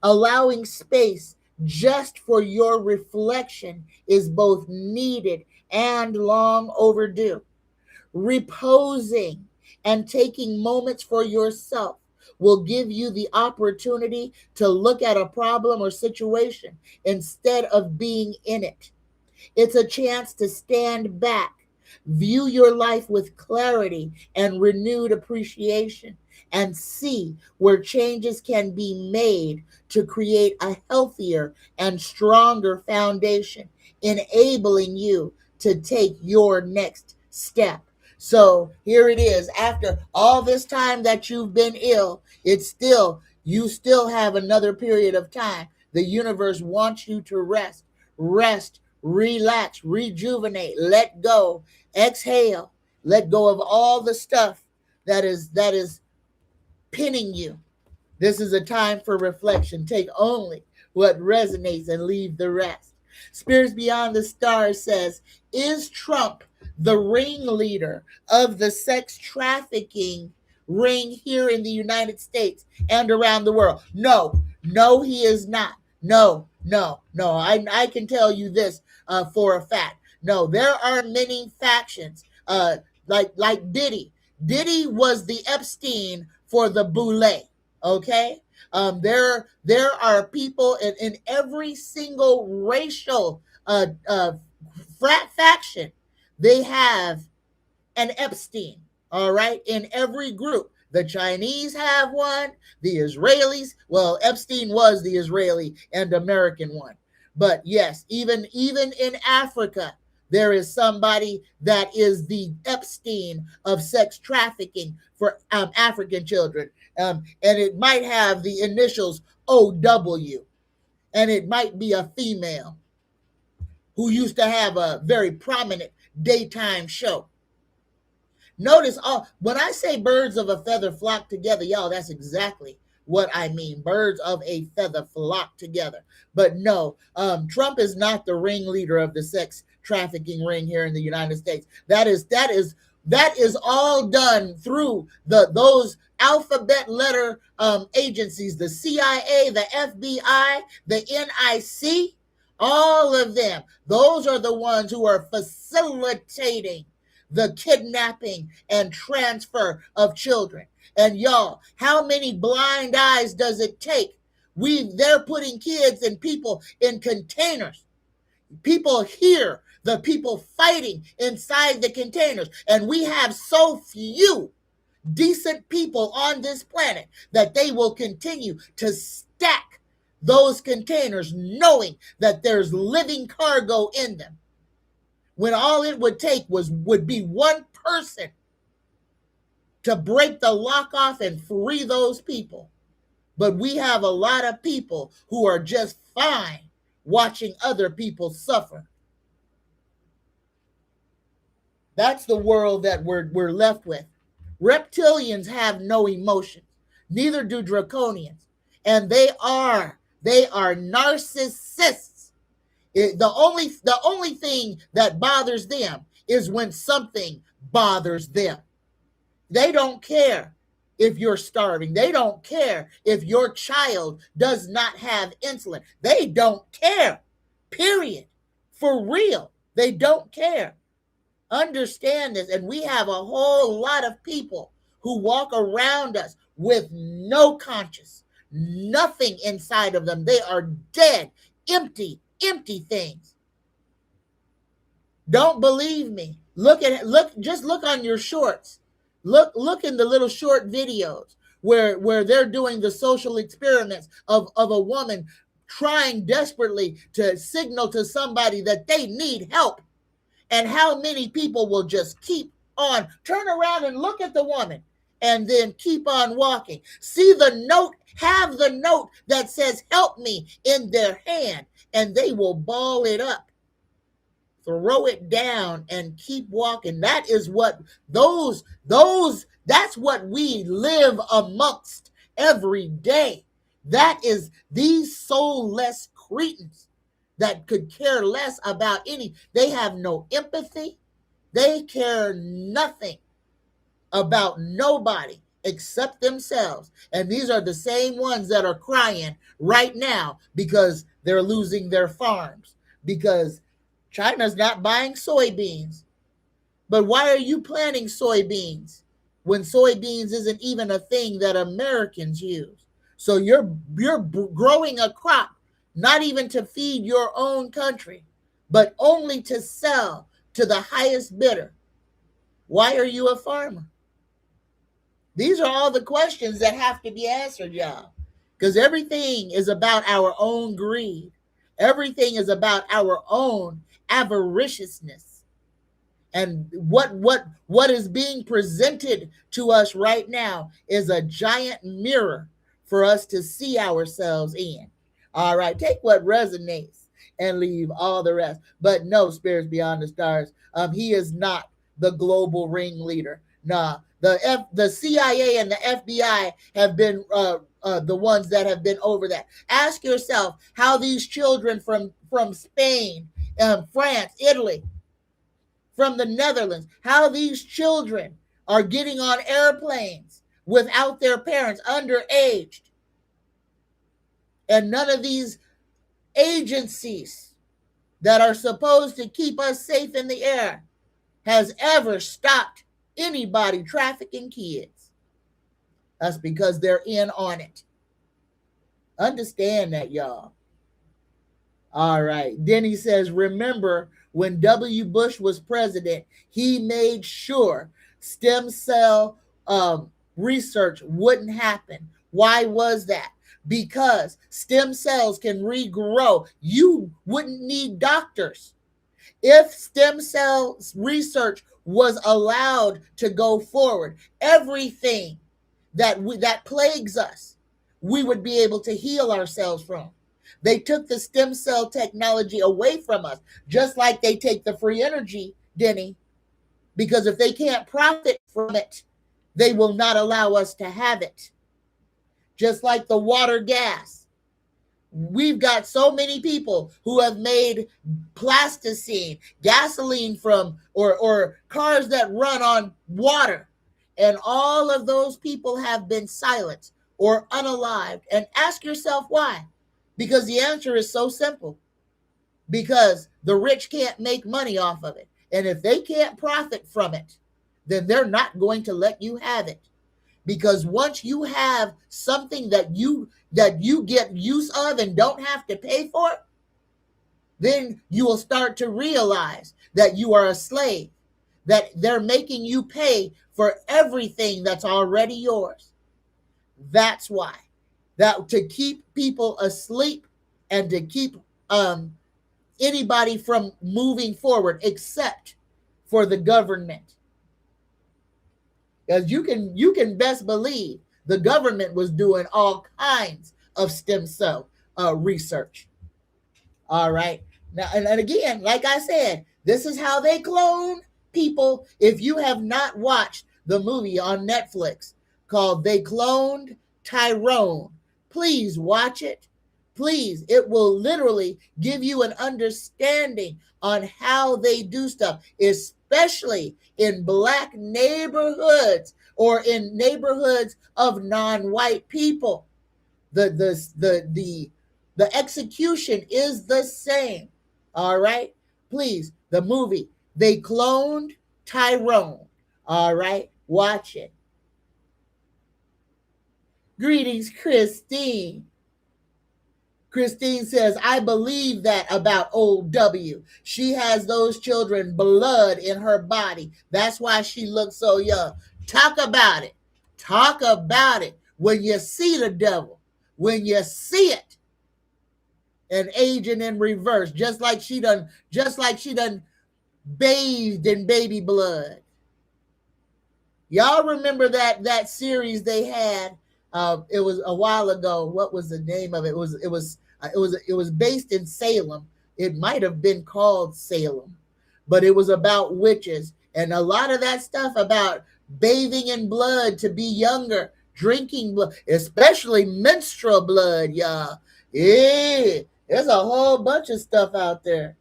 Allowing space just for your reflection is both needed and long overdue. Reposing and taking moments for yourself will give you the opportunity to look at a problem or situation instead of being in it. It's a chance to stand back, view your life with clarity and renewed appreciation, and see where changes can be made to create a healthier and stronger foundation, enabling you to take your next step. So here it is. After all this time that you've been ill, you still have another period of time. The universe wants you to rest, relax, rejuvenate, let go, exhale, let go of all the stuff that is pinning you. This is a time for reflection. Take only what resonates and leave the rest. Spirits Beyond the Stars says, is Trump the ringleader of the sex trafficking ring here in the United States and around the world? No, he is not. No. I can tell you this for a fact. No, there are many factions, like Diddy. Diddy was the Epstein for the boule. Okay, there are people in every single racial faction. They have an Epstein. All right, in every group. The Chinese have one, the Israelis, well, Epstein was the Israeli and American one. But yes, even in Africa, there is somebody that is the Epstein of sex trafficking for African children. And it might have the initials OW, and it might be a female who used to have a very prominent daytime show. Notice when I say birds of a feather flock together, y'all, that's exactly what I mean. Birds of a feather flock together. But no, Trump is not the ringleader of the sex trafficking ring here in the United States. That is all done through those alphabet letter agencies, the CIA, the FBI, the NIC, all of them. Those are the ones who are facilitating the kidnapping and transfer of children. And y'all, how many blind eyes does it take They're putting kids and people in containers. People hear the people fighting inside the containers, and we have so few decent people on this planet that they will continue to stack those containers knowing that there's living cargo in them, when all it would take would be one person to break the lock off and free those people. But we have a lot of people who are just fine watching other people suffer. That's the world that we're left with. Reptilians have no emotions, neither do draconians, and they are narcissists. The only thing that bothers them is when something bothers them. They don't care if you're starving. They don't care if your child does not have insulin. They don't care. Period. For real. They don't care. Understand this. And we have a whole lot of people who walk around us with no conscience, nothing inside of them. They are dead, empty things. Don't believe me. Look on your shorts. Look in the little short videos where they're doing the social experiments of a woman trying desperately to signal to somebody that they need help. And how many people will just keep on, turn around and look at the woman and then keep on walking. See the note, have the note that says help me in their hand, and they will ball it up, throw it down, and keep walking. That is what that's what we live amongst every day. That is these soulless cretins that could care less about they have no empathy. They care nothing about nobody except themselves. And these are the same ones that are crying right now because they're losing their farms, because China's not buying soybeans. But why are you planting soybeans when soybeans isn't even a thing that Americans use? So you're growing a crop not even to feed your own country, but only to sell to the highest bidder. Why are you a farmer? These are all the questions that have to be answered, y'all, because everything is about our own greed. Everything is about our own avariciousness. And what is being presented to us right now is a giant mirror for us to see ourselves in. All right, take what resonates and leave all the rest. But no, spirits beyond the stars, he is not the global ringleader. Nah, the CIA and the FBI have been the ones that have been over that. Ask yourself how these children from Spain, France, Italy, from the Netherlands, how these children are getting on airplanes without their parents, underaged. And none of these agencies that are supposed to keep us safe in the air has ever stopped anybody trafficking kids. That's because they're in on it. Understand that, y'all. All right. Denny says, remember when W. Bush was president, he made sure stem cell research wouldn't happen. Why was that? Because stem cells can regrow. You wouldn't need doctors. If stem cell research was allowed to go forward, everything that plagues us, we would be able to heal ourselves from. They took the stem cell technology away from us, just like they take the free energy, Denny, because if they can't profit from it, they will not allow us to have it. Just like the water gas. We've got so many people who have made plasticine, gasoline from, or cars that run on water. And all of those people have been silenced or unalived. And ask yourself why. Because the answer is so simple. Because the rich can't make money off of it. And if they can't profit from it, then they're not going to let you have it. Because once you have something that you get use of and don't have to pay for, then you will start to realize that you are a slave, that they're making you pay for everything that's already yours. That's why. That to keep people asleep and to keep anybody from moving forward except for the government. Because you can best believe the government was doing all kinds of stem cell research. All right. Now, and again, like I said, this is how they clone people. If you have not watched the movie on Netflix called They Cloned Tyrone, please watch it. Please, it will literally give you an understanding on how they do stuff, especially in black neighborhoods or in neighborhoods of non-white people. The execution is the same. All right. Please, the movie They Cloned Tyrone. All right. Watch it. Greetings, Christine. Christine says, I believe that about old W. She has those children blood in her body. That's why she looks so young. Talk about it. Talk about it. When you see the devil, when you see it, and aging in reverse, just like she done bathed in baby blood. Y'all remember that series they had? It was a while ago. What was the name of it? It was based in Salem. It might have been called Salem, but it was about witches and a lot of that stuff about bathing in blood to be younger, drinking blood, especially menstrual blood, y'all. Yeah, there's a whole bunch of stuff out there.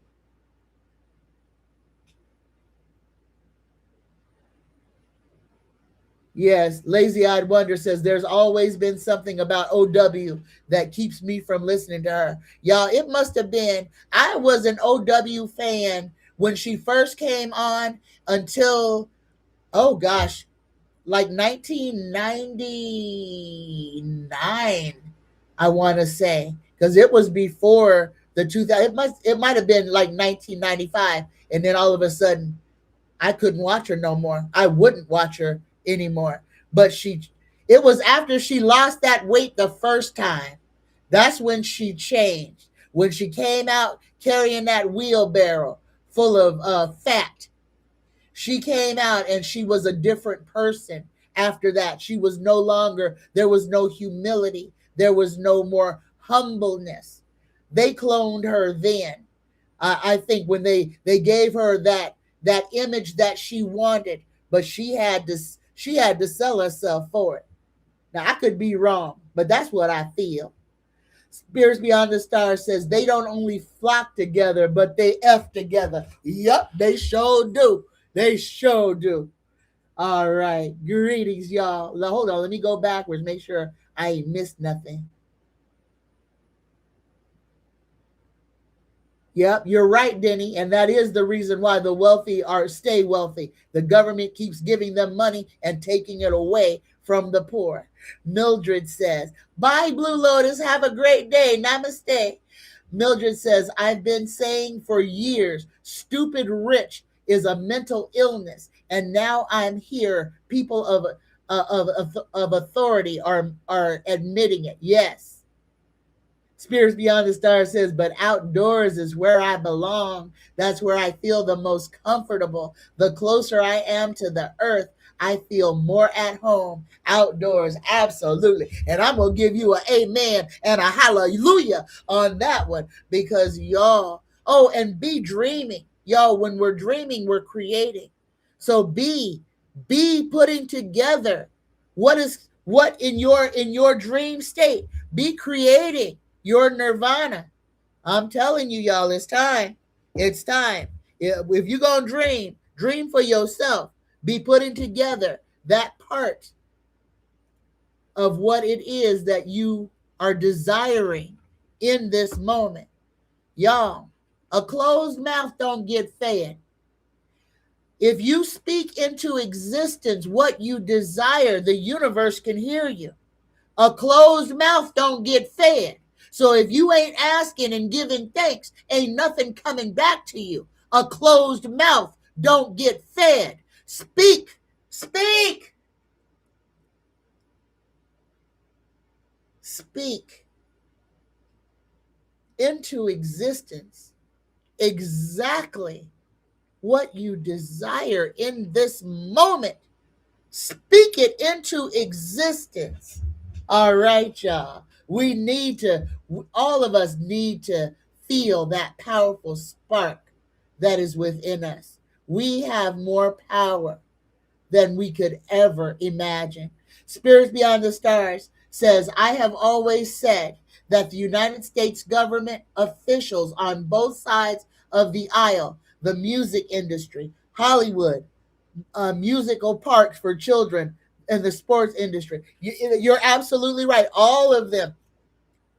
Yes, Lazy Eyed Wonder says there's always been something about OW that keeps me from listening to her. Y'all, it must have been, I was an OW fan when she first came on until, oh gosh, like 1999, I want to say, because it was before the 2000. It might have been like 1995, and then all of a sudden I couldn't watch her no more. I wouldn't watch her anymore. But it was after she lost that weight the first time. That's when she changed. When she came out carrying that wheelbarrow full of fat, she came out and she was a different person. After that, she was no longer, there was no humility. There was no more humbleness. They cloned her then. I think when they gave her that image that she wanted, but she had to sell herself for it. Now I could be wrong, but that's what I feel. Spirits Beyond the Stars says they don't only flock together, but they F together. Yep, they sure do. They sure do. All right. Greetings, y'all. Now, hold on. Let me go backwards. Make sure I ain't missed nothing. Yep, you're right, Denny. And that is the reason why the wealthy stay wealthy. The government keeps giving them money and taking it away from the poor. Mildred says, bye, Blue Lotus. Have a great day. Namaste. Mildred says, I've been saying for years, stupid rich is a mental illness. And now I'm here. People of authority are admitting it. Yes. Spirits Beyond the Stars says, but outdoors is where I belong. That's where I feel the most comfortable. The closer I am to the earth, I feel more at home. Outdoors, absolutely. And I'm going to give you an amen and a hallelujah on that one because y'all, oh, and be dreaming. Y'all, when we're dreaming, we're creating. So be putting together what in your dream state. Be creating your nirvana. I'm telling you, y'all, it's time. It's time. If you're going to dream for yourself. Be putting together that part of what it is that you are desiring in this moment. Y'all, a closed mouth don't get fed. If you speak into existence what you desire, the universe can hear you. A closed mouth don't get fed. So if you ain't asking and giving thanks, ain't nothing coming back to you. A closed mouth don't get fed. Speak, speak, speak into existence exactly what you desire in this moment. Speak it into existence. All right, y'all. All of us need to feel that powerful spark that is within us. We have more power than we could ever imagine. Spirits Beyond the Stars says, I have always said that the United States government officials on both sides of the aisle, the music industry, Hollywood, musical parks for children, and the sports industry. You're absolutely right. All of them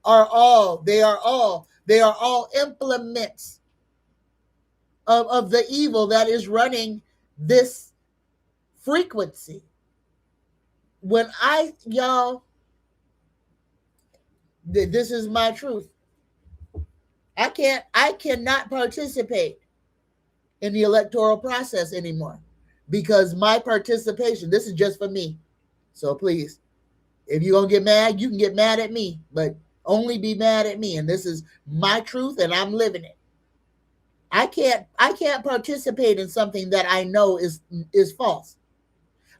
they are all implements of the evil that is running this frequency. This is my truth. I cannot participate in the electoral process anymore because my participation, this is just for me. So please, if you're going to get mad, you can get mad at me, but only be mad at me. And this is my truth and I'm living it. I can't participate in something that I know is false.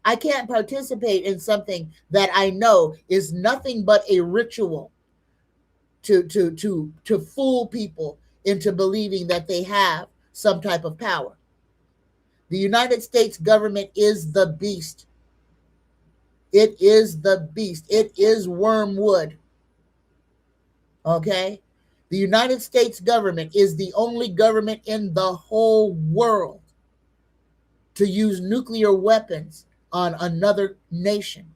I can't participate in something that I know is nothing but a ritual to fool people into believing that they have some type of power. The United States government is the beast. It is the beast. It is wormwood. Okay? The United States government is the only government in the whole world to use nuclear weapons on another nation.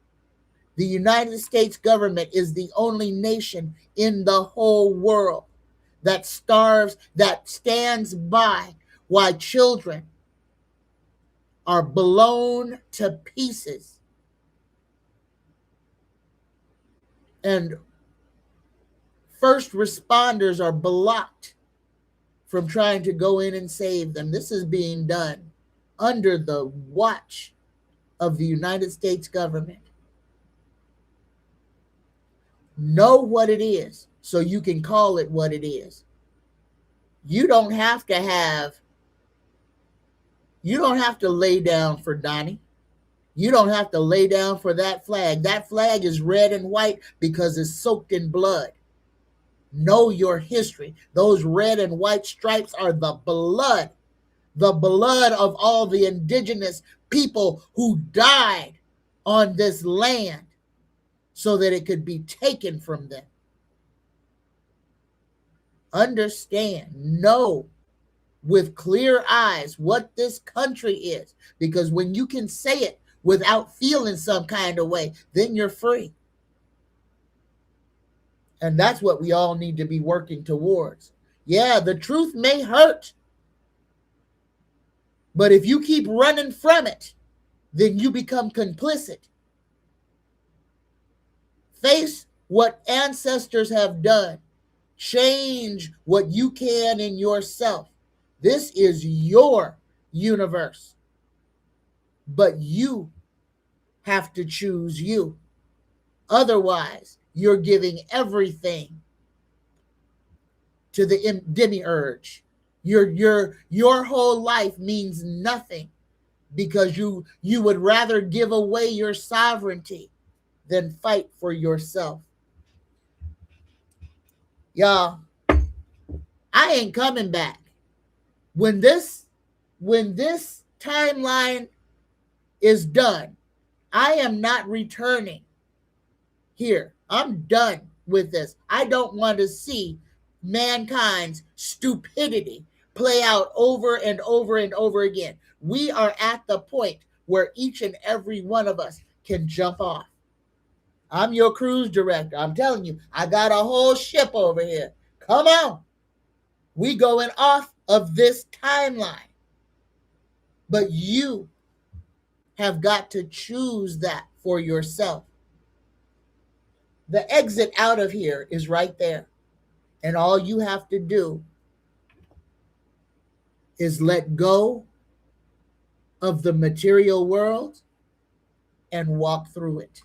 The United States government is the only nation in the whole world that stands by while children are blown to pieces and first responders are blocked from trying to go in and save them. This is being done under the watch of the United States government. Know what it is so you can call it what it is. You don't have to lay down for Donnie. You don't have to lay down for that flag. That flag is red and white because it's soaked in blood. Know your history. Those red and white stripes are the blood of all the indigenous people who died on this land so that it could be taken from them. Understand, know with clear eyes what this country is, because when you can say it without feeling some kind of way, then you're free. And that's what we all need to be working towards. Yeah, the truth may hurt, but if you keep running from it, then you become complicit. Face what ancestors have done. Change what you can in yourself. This is your universe. But you have to choose you. Otherwise, you're giving everything to the demiurge. Your whole life means nothing because you would rather give away your sovereignty than fight for yourself. Y'all, I ain't coming back. When this timeline is done, I am not returning here. I'm done with this. I don't want to see mankind's stupidity play out over and over and over again. We are at the point where each and every one of us can jump off. I'm your cruise director. I'm telling you, I got a whole ship over here. Come on. We going off of this timeline. But you have got to choose that for yourself. The exit out of here is right there. And all you have to do is let go of the material world and walk through it.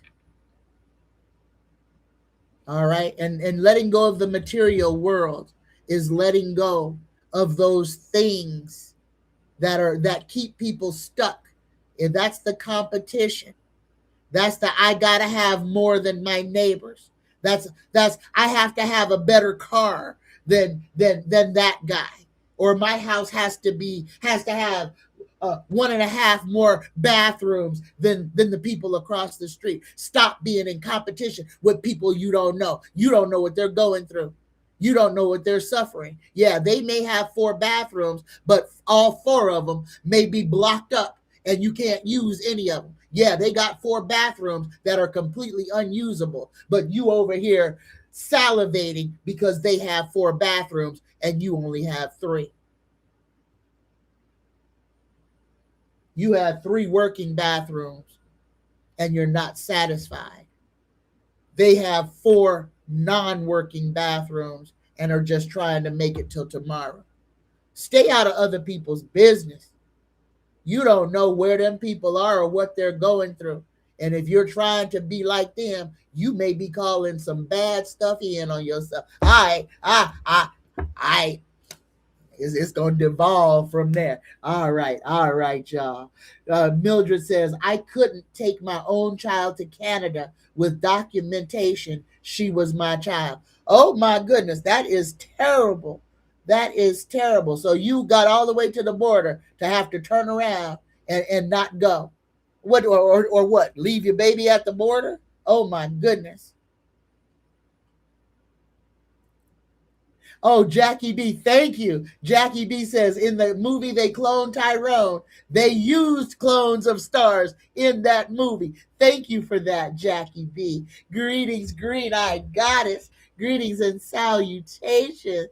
All right. And letting go of the material world is letting go of those things that keep people stuck. And that's the competition. That's the I gotta have more than my neighbors. That's I have to have a better car than that guy. Or my house has to have 1.5 more bathrooms than the people across the street. Stop being in competition with people you don't know. You don't know what they're going through. You don't know what they're suffering. Yeah, they may have 4 bathrooms, but all 4 of them may be blocked up and you can't use any of them. Yeah, they got 4 bathrooms that are completely unusable, but you over here salivating because they have 4 bathrooms and you only have 3. You have 3 working bathrooms and you're not satisfied. They have 4 non-working bathrooms and are just trying to make it till tomorrow. Stay out of other people's business. You don't know where them people are or what they're going through. And if you're trying to be like them, you may be calling some bad stuff in on yourself. It's going to devolve from there. All right, y'all. Mildred says, I couldn't take my own child to Canada with documentation she was my child. Oh, my goodness, that is terrible. That is terrible. So you got all the way to the border to have to turn around and not go. What or what? Leave your baby at the border? Oh, my goodness. Oh, Jackie B, thank you. Jackie B says, in the movie they cloned Tyrone, they used clones of stars in that movie. Thank you for that, Jackie B. Greetings, green-eyed goddess. Greetings and salutations.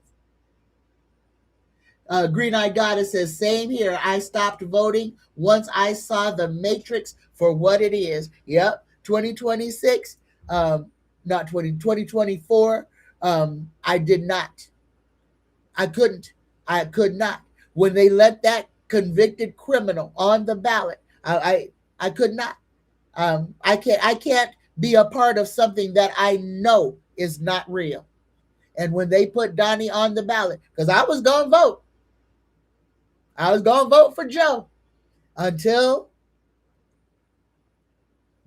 Green-eyed goddess says, same here. I stopped voting once I saw the matrix for what it is. Yep, 2026, not 2024. I did not. I could not. When they let that convicted criminal on the ballot, I could not. I can't be a part of something that I know is not real. And when they put Donnie on the ballot, because I was going to vote. I was going to vote for Joe until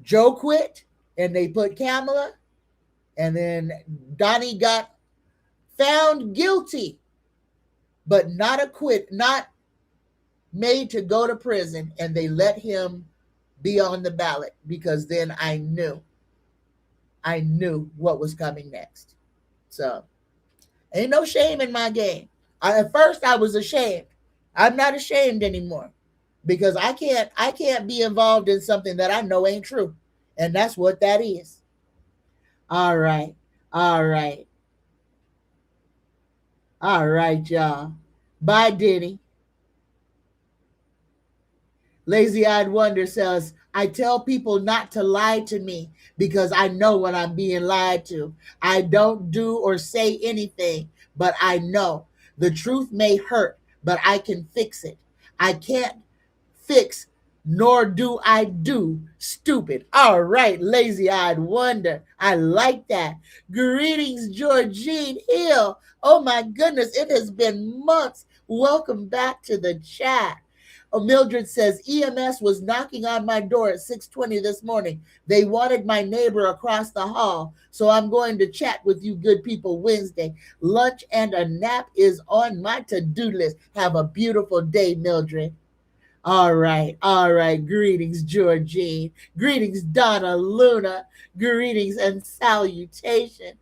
Joe quit and they put Kamala, and then Donnie got found guilty, but not made to go to prison, and they let him be on the ballot because then I knew what was coming next. So ain't no shame in my game. At first I was ashamed. I'm not ashamed anymore because I can't be involved in something that I know ain't true. And that's what that is. All right, y'all. Bye, Diddy. Lazy Eyed Wonder says, I tell people not to lie to me because I know when I'm being lied to. I don't do or say anything, but I know. The truth may hurt, but I can fix it. I can't fix, nor do I do stupid. All right, Lazy Eyed Wonder. I like that. Greetings, Georgine Hill. Oh my goodness, it has been months. Welcome back to the chat. Mildred says, EMS was knocking on my door at 6:20 this morning. They wanted my neighbor across the hall, so I'm going to chat with you good people Wednesday. Lunch and a nap is on my to-do list. Have a beautiful day, Mildred. All right. Greetings, Georgine. Greetings, Donna Luna. Greetings and salutation.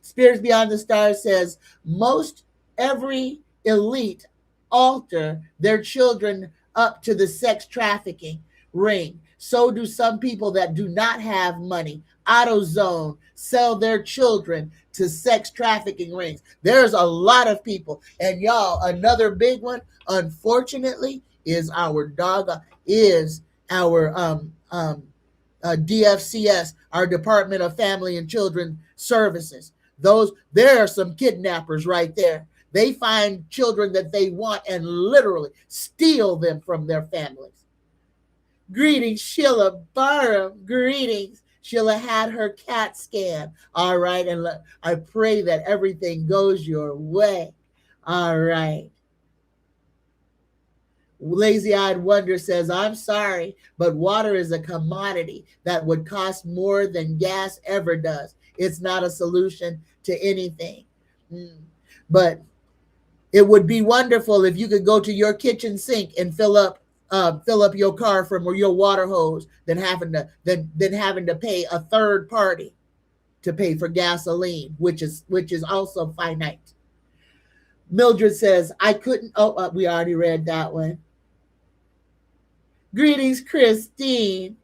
Spirits Beyond the Stars says, most every elite alter their children up to the sex trafficking ring. So do some people that do not have money. AutoZone sell their children to sex trafficking rings. There's a lot of people. And y'all, another big one, unfortunately, is our DFCS, our Department of Family and Children Services. There are some kidnappers right there. They find children that they want and literally steal them from their families. Greetings, Sheila Barham. Greetings. Sheila had her CAT scan. All right. And I pray that everything goes your way. All right. Lazy Eyed Wonder says, I'm sorry, but water is a commodity that would cost more than gas ever does. It's not a solution to anything. But it would be wonderful if you could go to your kitchen sink and fill up your car from your water hose than having to pay a third party to pay for gasoline, which is also finite. Mildred says, I couldn't. We already read that one. Greetings, Christine.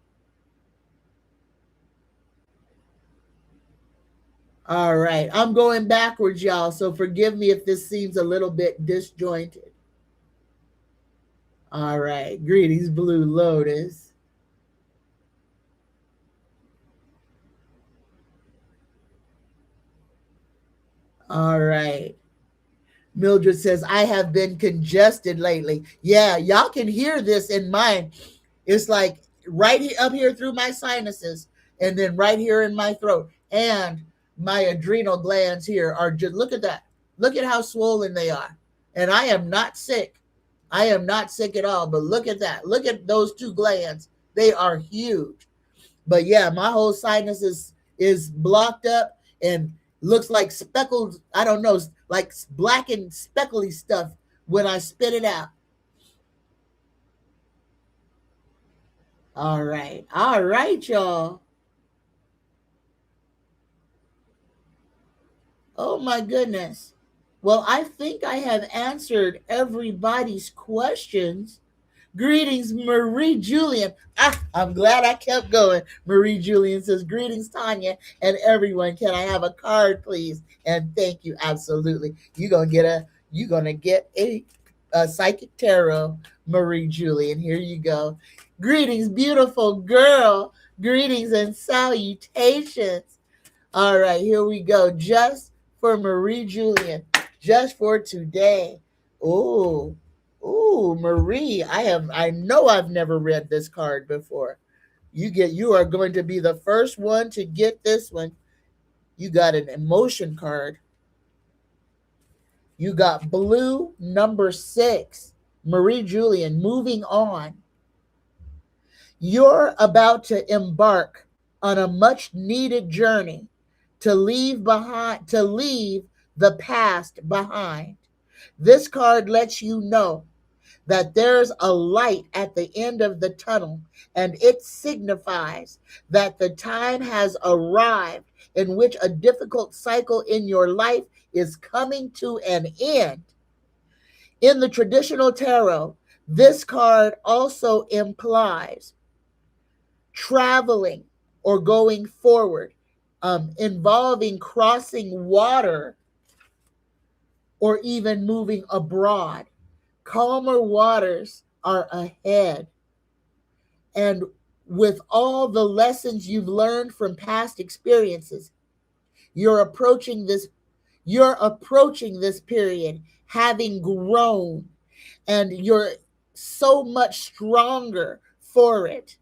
All right. I'm going backwards, y'all, so forgive me if this seems a little bit disjointed. All right. Greetings, Blue Lotus. All right. Mildred says, I have been congested lately. Yeah, y'all can hear this in mine. It's like right up here through my sinuses and then right here in my throat. And my adrenal glands here are just, look at that. Look at how swollen they are. And I am not sick. I am not sick at all. But look at that. Look at those two glands. They are huge. But yeah, my whole sinus is blocked up and looks like speckled, I don't know, like black and speckly stuff when I spit it out. All right. All right, y'all. Oh my goodness. Well, I think I have answered everybody's questions. Greetings, Marie Julian. I'm glad I kept going. Marie Julian says, greetings, Tanya, and everyone. Can I have a card, please? And thank you. Absolutely. You're gonna get a psychic tarot, Marie Julian. Here you go. Greetings, beautiful girl. Greetings and salutations. All right, here we go. Just for Marie Julian, just for today. Ooh, Marie, I know I've never read this card before. You are going to be the first one to get this one. You got an emotion card. You got blue number 6. Marie Julian, moving on. You're about to embark on a much needed journey to leave the past behind. This card lets you know that there's a light at the end of the tunnel, and it signifies that the time has arrived in which a difficult cycle in your life is coming to an end. In the traditional tarot, this card also implies traveling or going forward, involving crossing water or even moving abroad. Calmer waters are ahead. And with all the lessons you've learned from past experiences, you're approaching this period having grown, and you're so much stronger for it.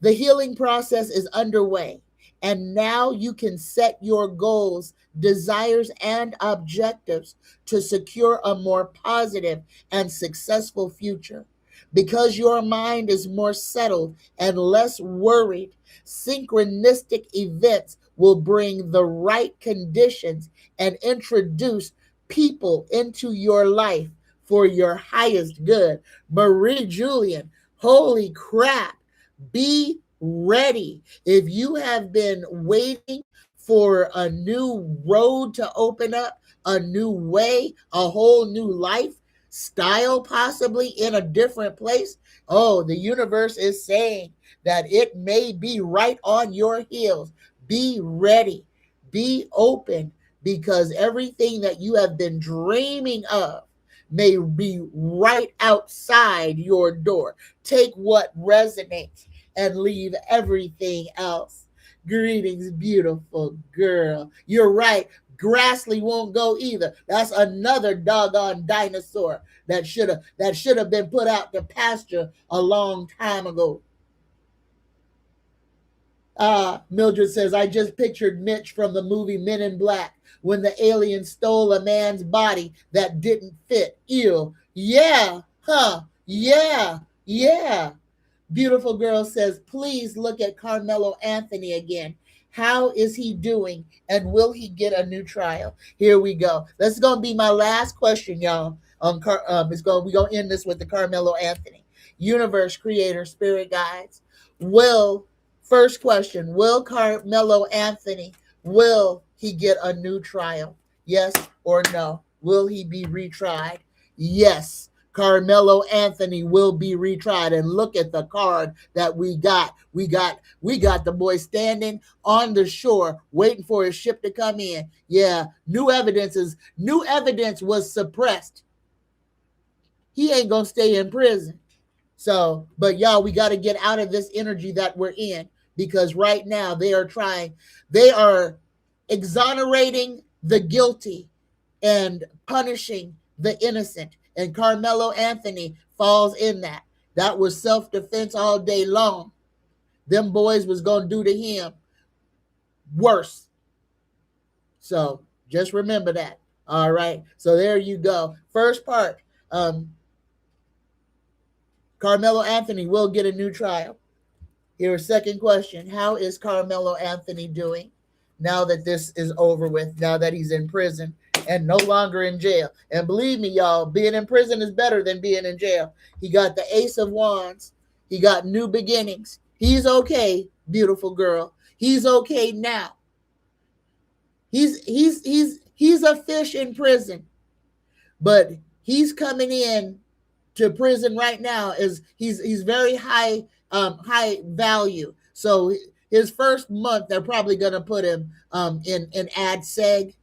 The healing process is underway, and now you can set your goals, desires, and objectives to secure a more positive and successful future. Because your mind is more settled and less worried, synchronistic events will bring the right conditions and introduce people into your life for your highest good. Marie Julian, holy crap. Be ready. If you have been waiting for a new road to open up, a new way, a whole new life style, possibly in a different place, the universe is saying that it may be right on your heels. Be ready. Be open, because everything that you have been dreaming of, may be right outside your door. Take what resonates and leave everything else. Greetings, beautiful girl. You're right. Grassley won't go either. That's another doggone dinosaur that should have been put out to pasture a long time ago. Mildred says, I just pictured Mitch from the movie Men in Black when the alien stole a man's body that didn't fit. Ew. Yeah. Huh. Yeah. Yeah. Beautiful girl says, please look at Carmelo Anthony again. How is he doing? And will he get a new trial? Here we go. That's going to be my last question, y'all. We're going to end this with the Carmelo Anthony. Universe, creator, spirit guides. First question, will Carmelo Anthony, will he get a new trial? Yes or no? Will he be retried? Yes. Carmelo Anthony will be retried. And look at the card that we got. We got the boy standing on the shore waiting for his ship to come in. Yeah, new evidence was suppressed. He ain't gonna stay in prison. So, but y'all, we got to get out of this energy that we're in, because right now they are exonerating the guilty and punishing the innocent. And Carmelo Anthony falls in that. That was self-defense all day long. Them boys was going to do to him worse. So just remember that. All right. So there you go. First part. Carmelo Anthony will get a new trial. Here's second question. How is Carmelo Anthony doing now that this is over with, now that he's in prison and no longer in jail? And believe me, y'all, being in prison is better than being in jail. He got the Ace of Wands. He got new beginnings. He's okay, beautiful girl. He's okay now. He's a fish in prison, but he's coming in to prison right now. Is he's very high value. So his first month they're probably going to put him in ad seg,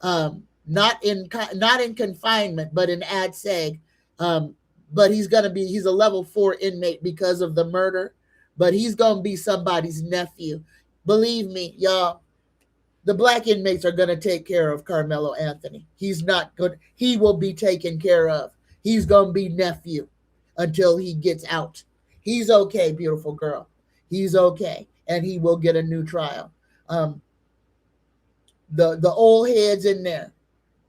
not in confinement, but in ad seg. But he's a level 4 inmate because of the murder, but he's going to be somebody's nephew. Believe me, y'all. The black inmates are going to take care of Carmelo Anthony. He's not good. He will be taken care of. He's going to be nephew until he gets out. He's okay, beautiful girl. He's okay, and he will get a new trial. The old heads in there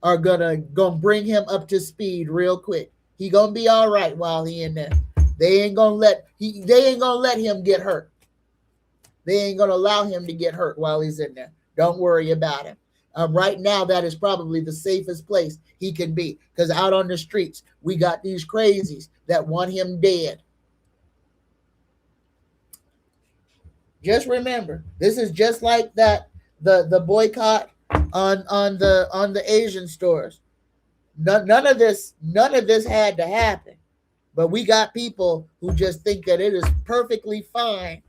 are gonna bring him up to speed real quick. He gonna be all right while he in there. They ain't gonna let him get hurt. They ain't gonna allow him to get hurt while he's in there. Don't worry about him. Right now, that is probably the safest place he can be, because out on the streets, we got these crazies that want him dead. Just remember, this is just like that the boycott on the Asian stores. None of this had to happen, but we got people who just think that it is perfectly fine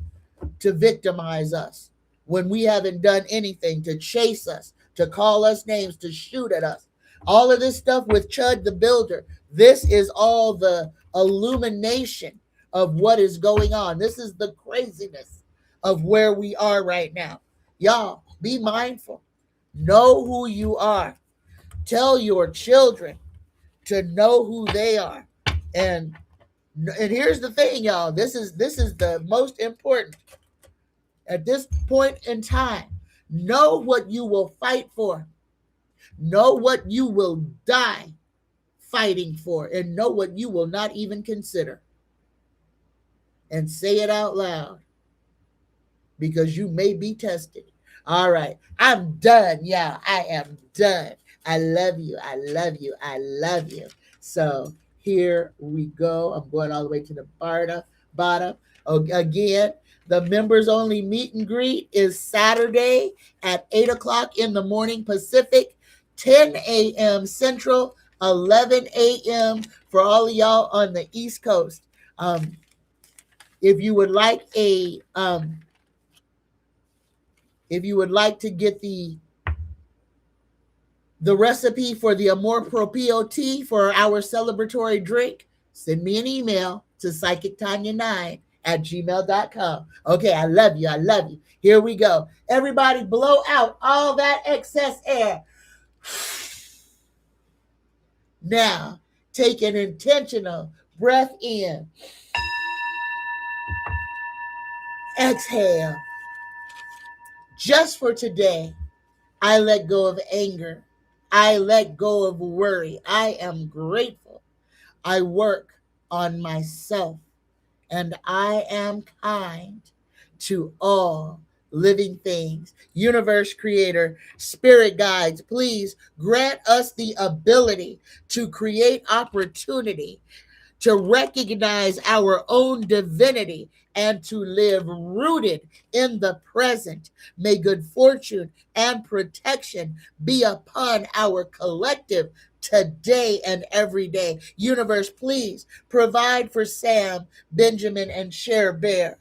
to victimize us when we haven't done anything, to chase us, to call us names, to shoot at us. All of this stuff with Chud the Builder, this is all the illumination of what is going on. This is the craziness of where we are right now. Y'all, be mindful. Know who you are. Tell your children to know who they are. And here's the thing, y'all. This is the most important. At this point in time, know what you will fight for. Know what you will die fighting for, and know what you will not even consider. And say it out loud, because you may be tested. All right, I'm done. Yeah, I am done. I love you. I love you. I love you. So here we go. I'm going all the way to the bottom. Again, the members only meet and greet is Saturday at 8 o'clock in the morning Pacific, 10 a.m. Central, 11 a.m. for all of y'all on the East Coast. If you would like to get the the recipe for the Amor Proprio tea for our celebratory drink, send me an email to psychictanya9@gmail.com. Okay, I love you. I love you. Here we go. Everybody blow out all that excess air. Now, take an intentional breath in. Exhale. Just for today, I let go of anger. I let go of worry. I am grateful. I work on myself, and I am kind to all living things. Universe creator, spirit guides, please grant us the ability to create opportunity, to recognize our own divinity, and to live rooted in the present. May good fortune and protection be upon our collective today and every day. Universe, please provide for Sam, Benjamin, and Cher Bear.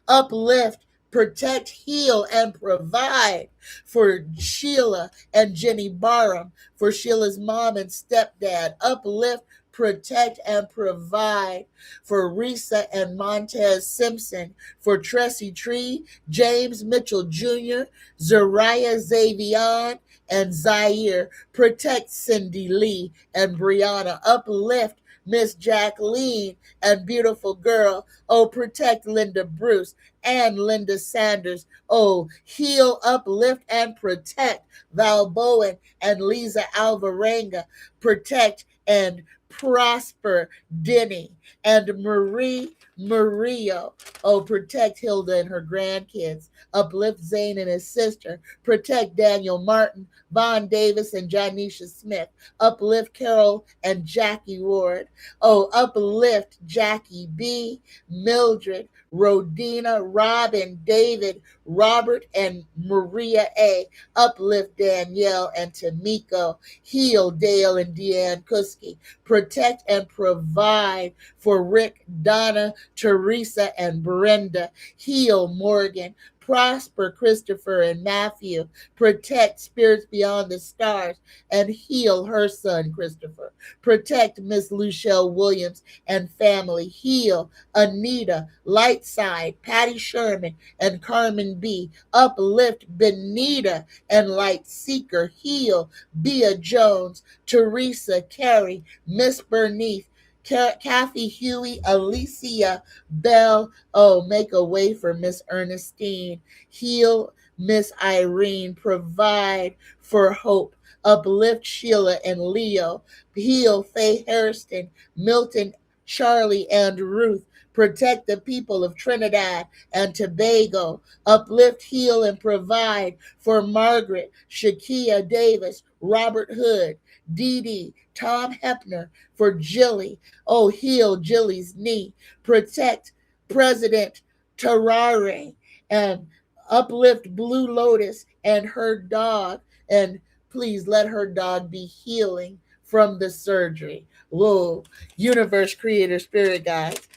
Uplift, protect, heal, and provide for Sheila and Jenny Barham, for Sheila's mom and stepdad. Uplift, protect, and provide for Risa and Montez Simpson, for Tressie Tree, James Mitchell Jr., Zariah Zavion, and Zaire. Protect Cindy Lee and Brianna. Uplift Miss Jacqueline and beautiful girl. Oh, protect Linda Bruce and Linda Sanders. Oh, heal, uplift, and protect Val Bowen and Lisa Alvarenga. Protect and prosper Denny and Marie Murillo. Oh, protect Hilda and her grandkids. Uplift Zane and his sister. Protect Daniel Martin, Vaughn Davis, and Janisha Smith. Uplift Carol and Jackie Ward. Oh, uplift Jackie B, Mildred, Rodina, Robin, David, Robert, and Maria A. Uplift Danielle and Tamiko. Heal Dale and Deanne Kuski. Protect and provide for Rick, Donna, Teresa, and Brenda. Heal Morgan. Prosper Christopher and Matthew. Protect Spirits Beyond the Stars and heal her son Christopher. Protect Miss Luchelle Williams and family. Heal Anita, Lightside, Patty Sherman, and Carmen B. Uplift Benita and Light Seeker. Heal Bea Jones, Teresa, Carrie, Miss Bernice, Kathy Huey, Alicia Bell. Oh, make a way for Miss Ernestine. Heal Miss Irene. Provide for Hope. Uplift Sheila and Leo. Heal Faye Hairston, Milton, Charlie, and Ruth. Protect the people of Trinidad and Tobago. Uplift, heal, and provide for Margaret, Shakia Davis, Robert Hood, Dee Dee, Tom Hepner, for Jilly. Oh, heal Jilly's knee. Protect President Terare, and uplift Blue Lotus and her dog. And please let her dog be healing from the surgery. Whoa, universe creator, spirit guides,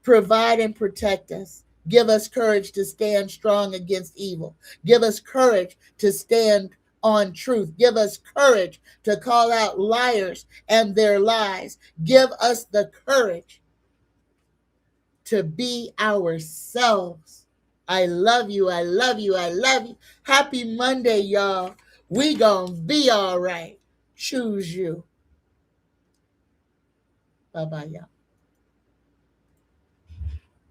provide and protect us. Give us courage to stand strong against evil. Give us courage to stand on truth. Give us courage to call out liars and their lies. Give us the courage to be ourselves. I love you. I love you. I love you. Happy Monday, y'all. We gonna be all right. Choose you. Bye-bye, y'all.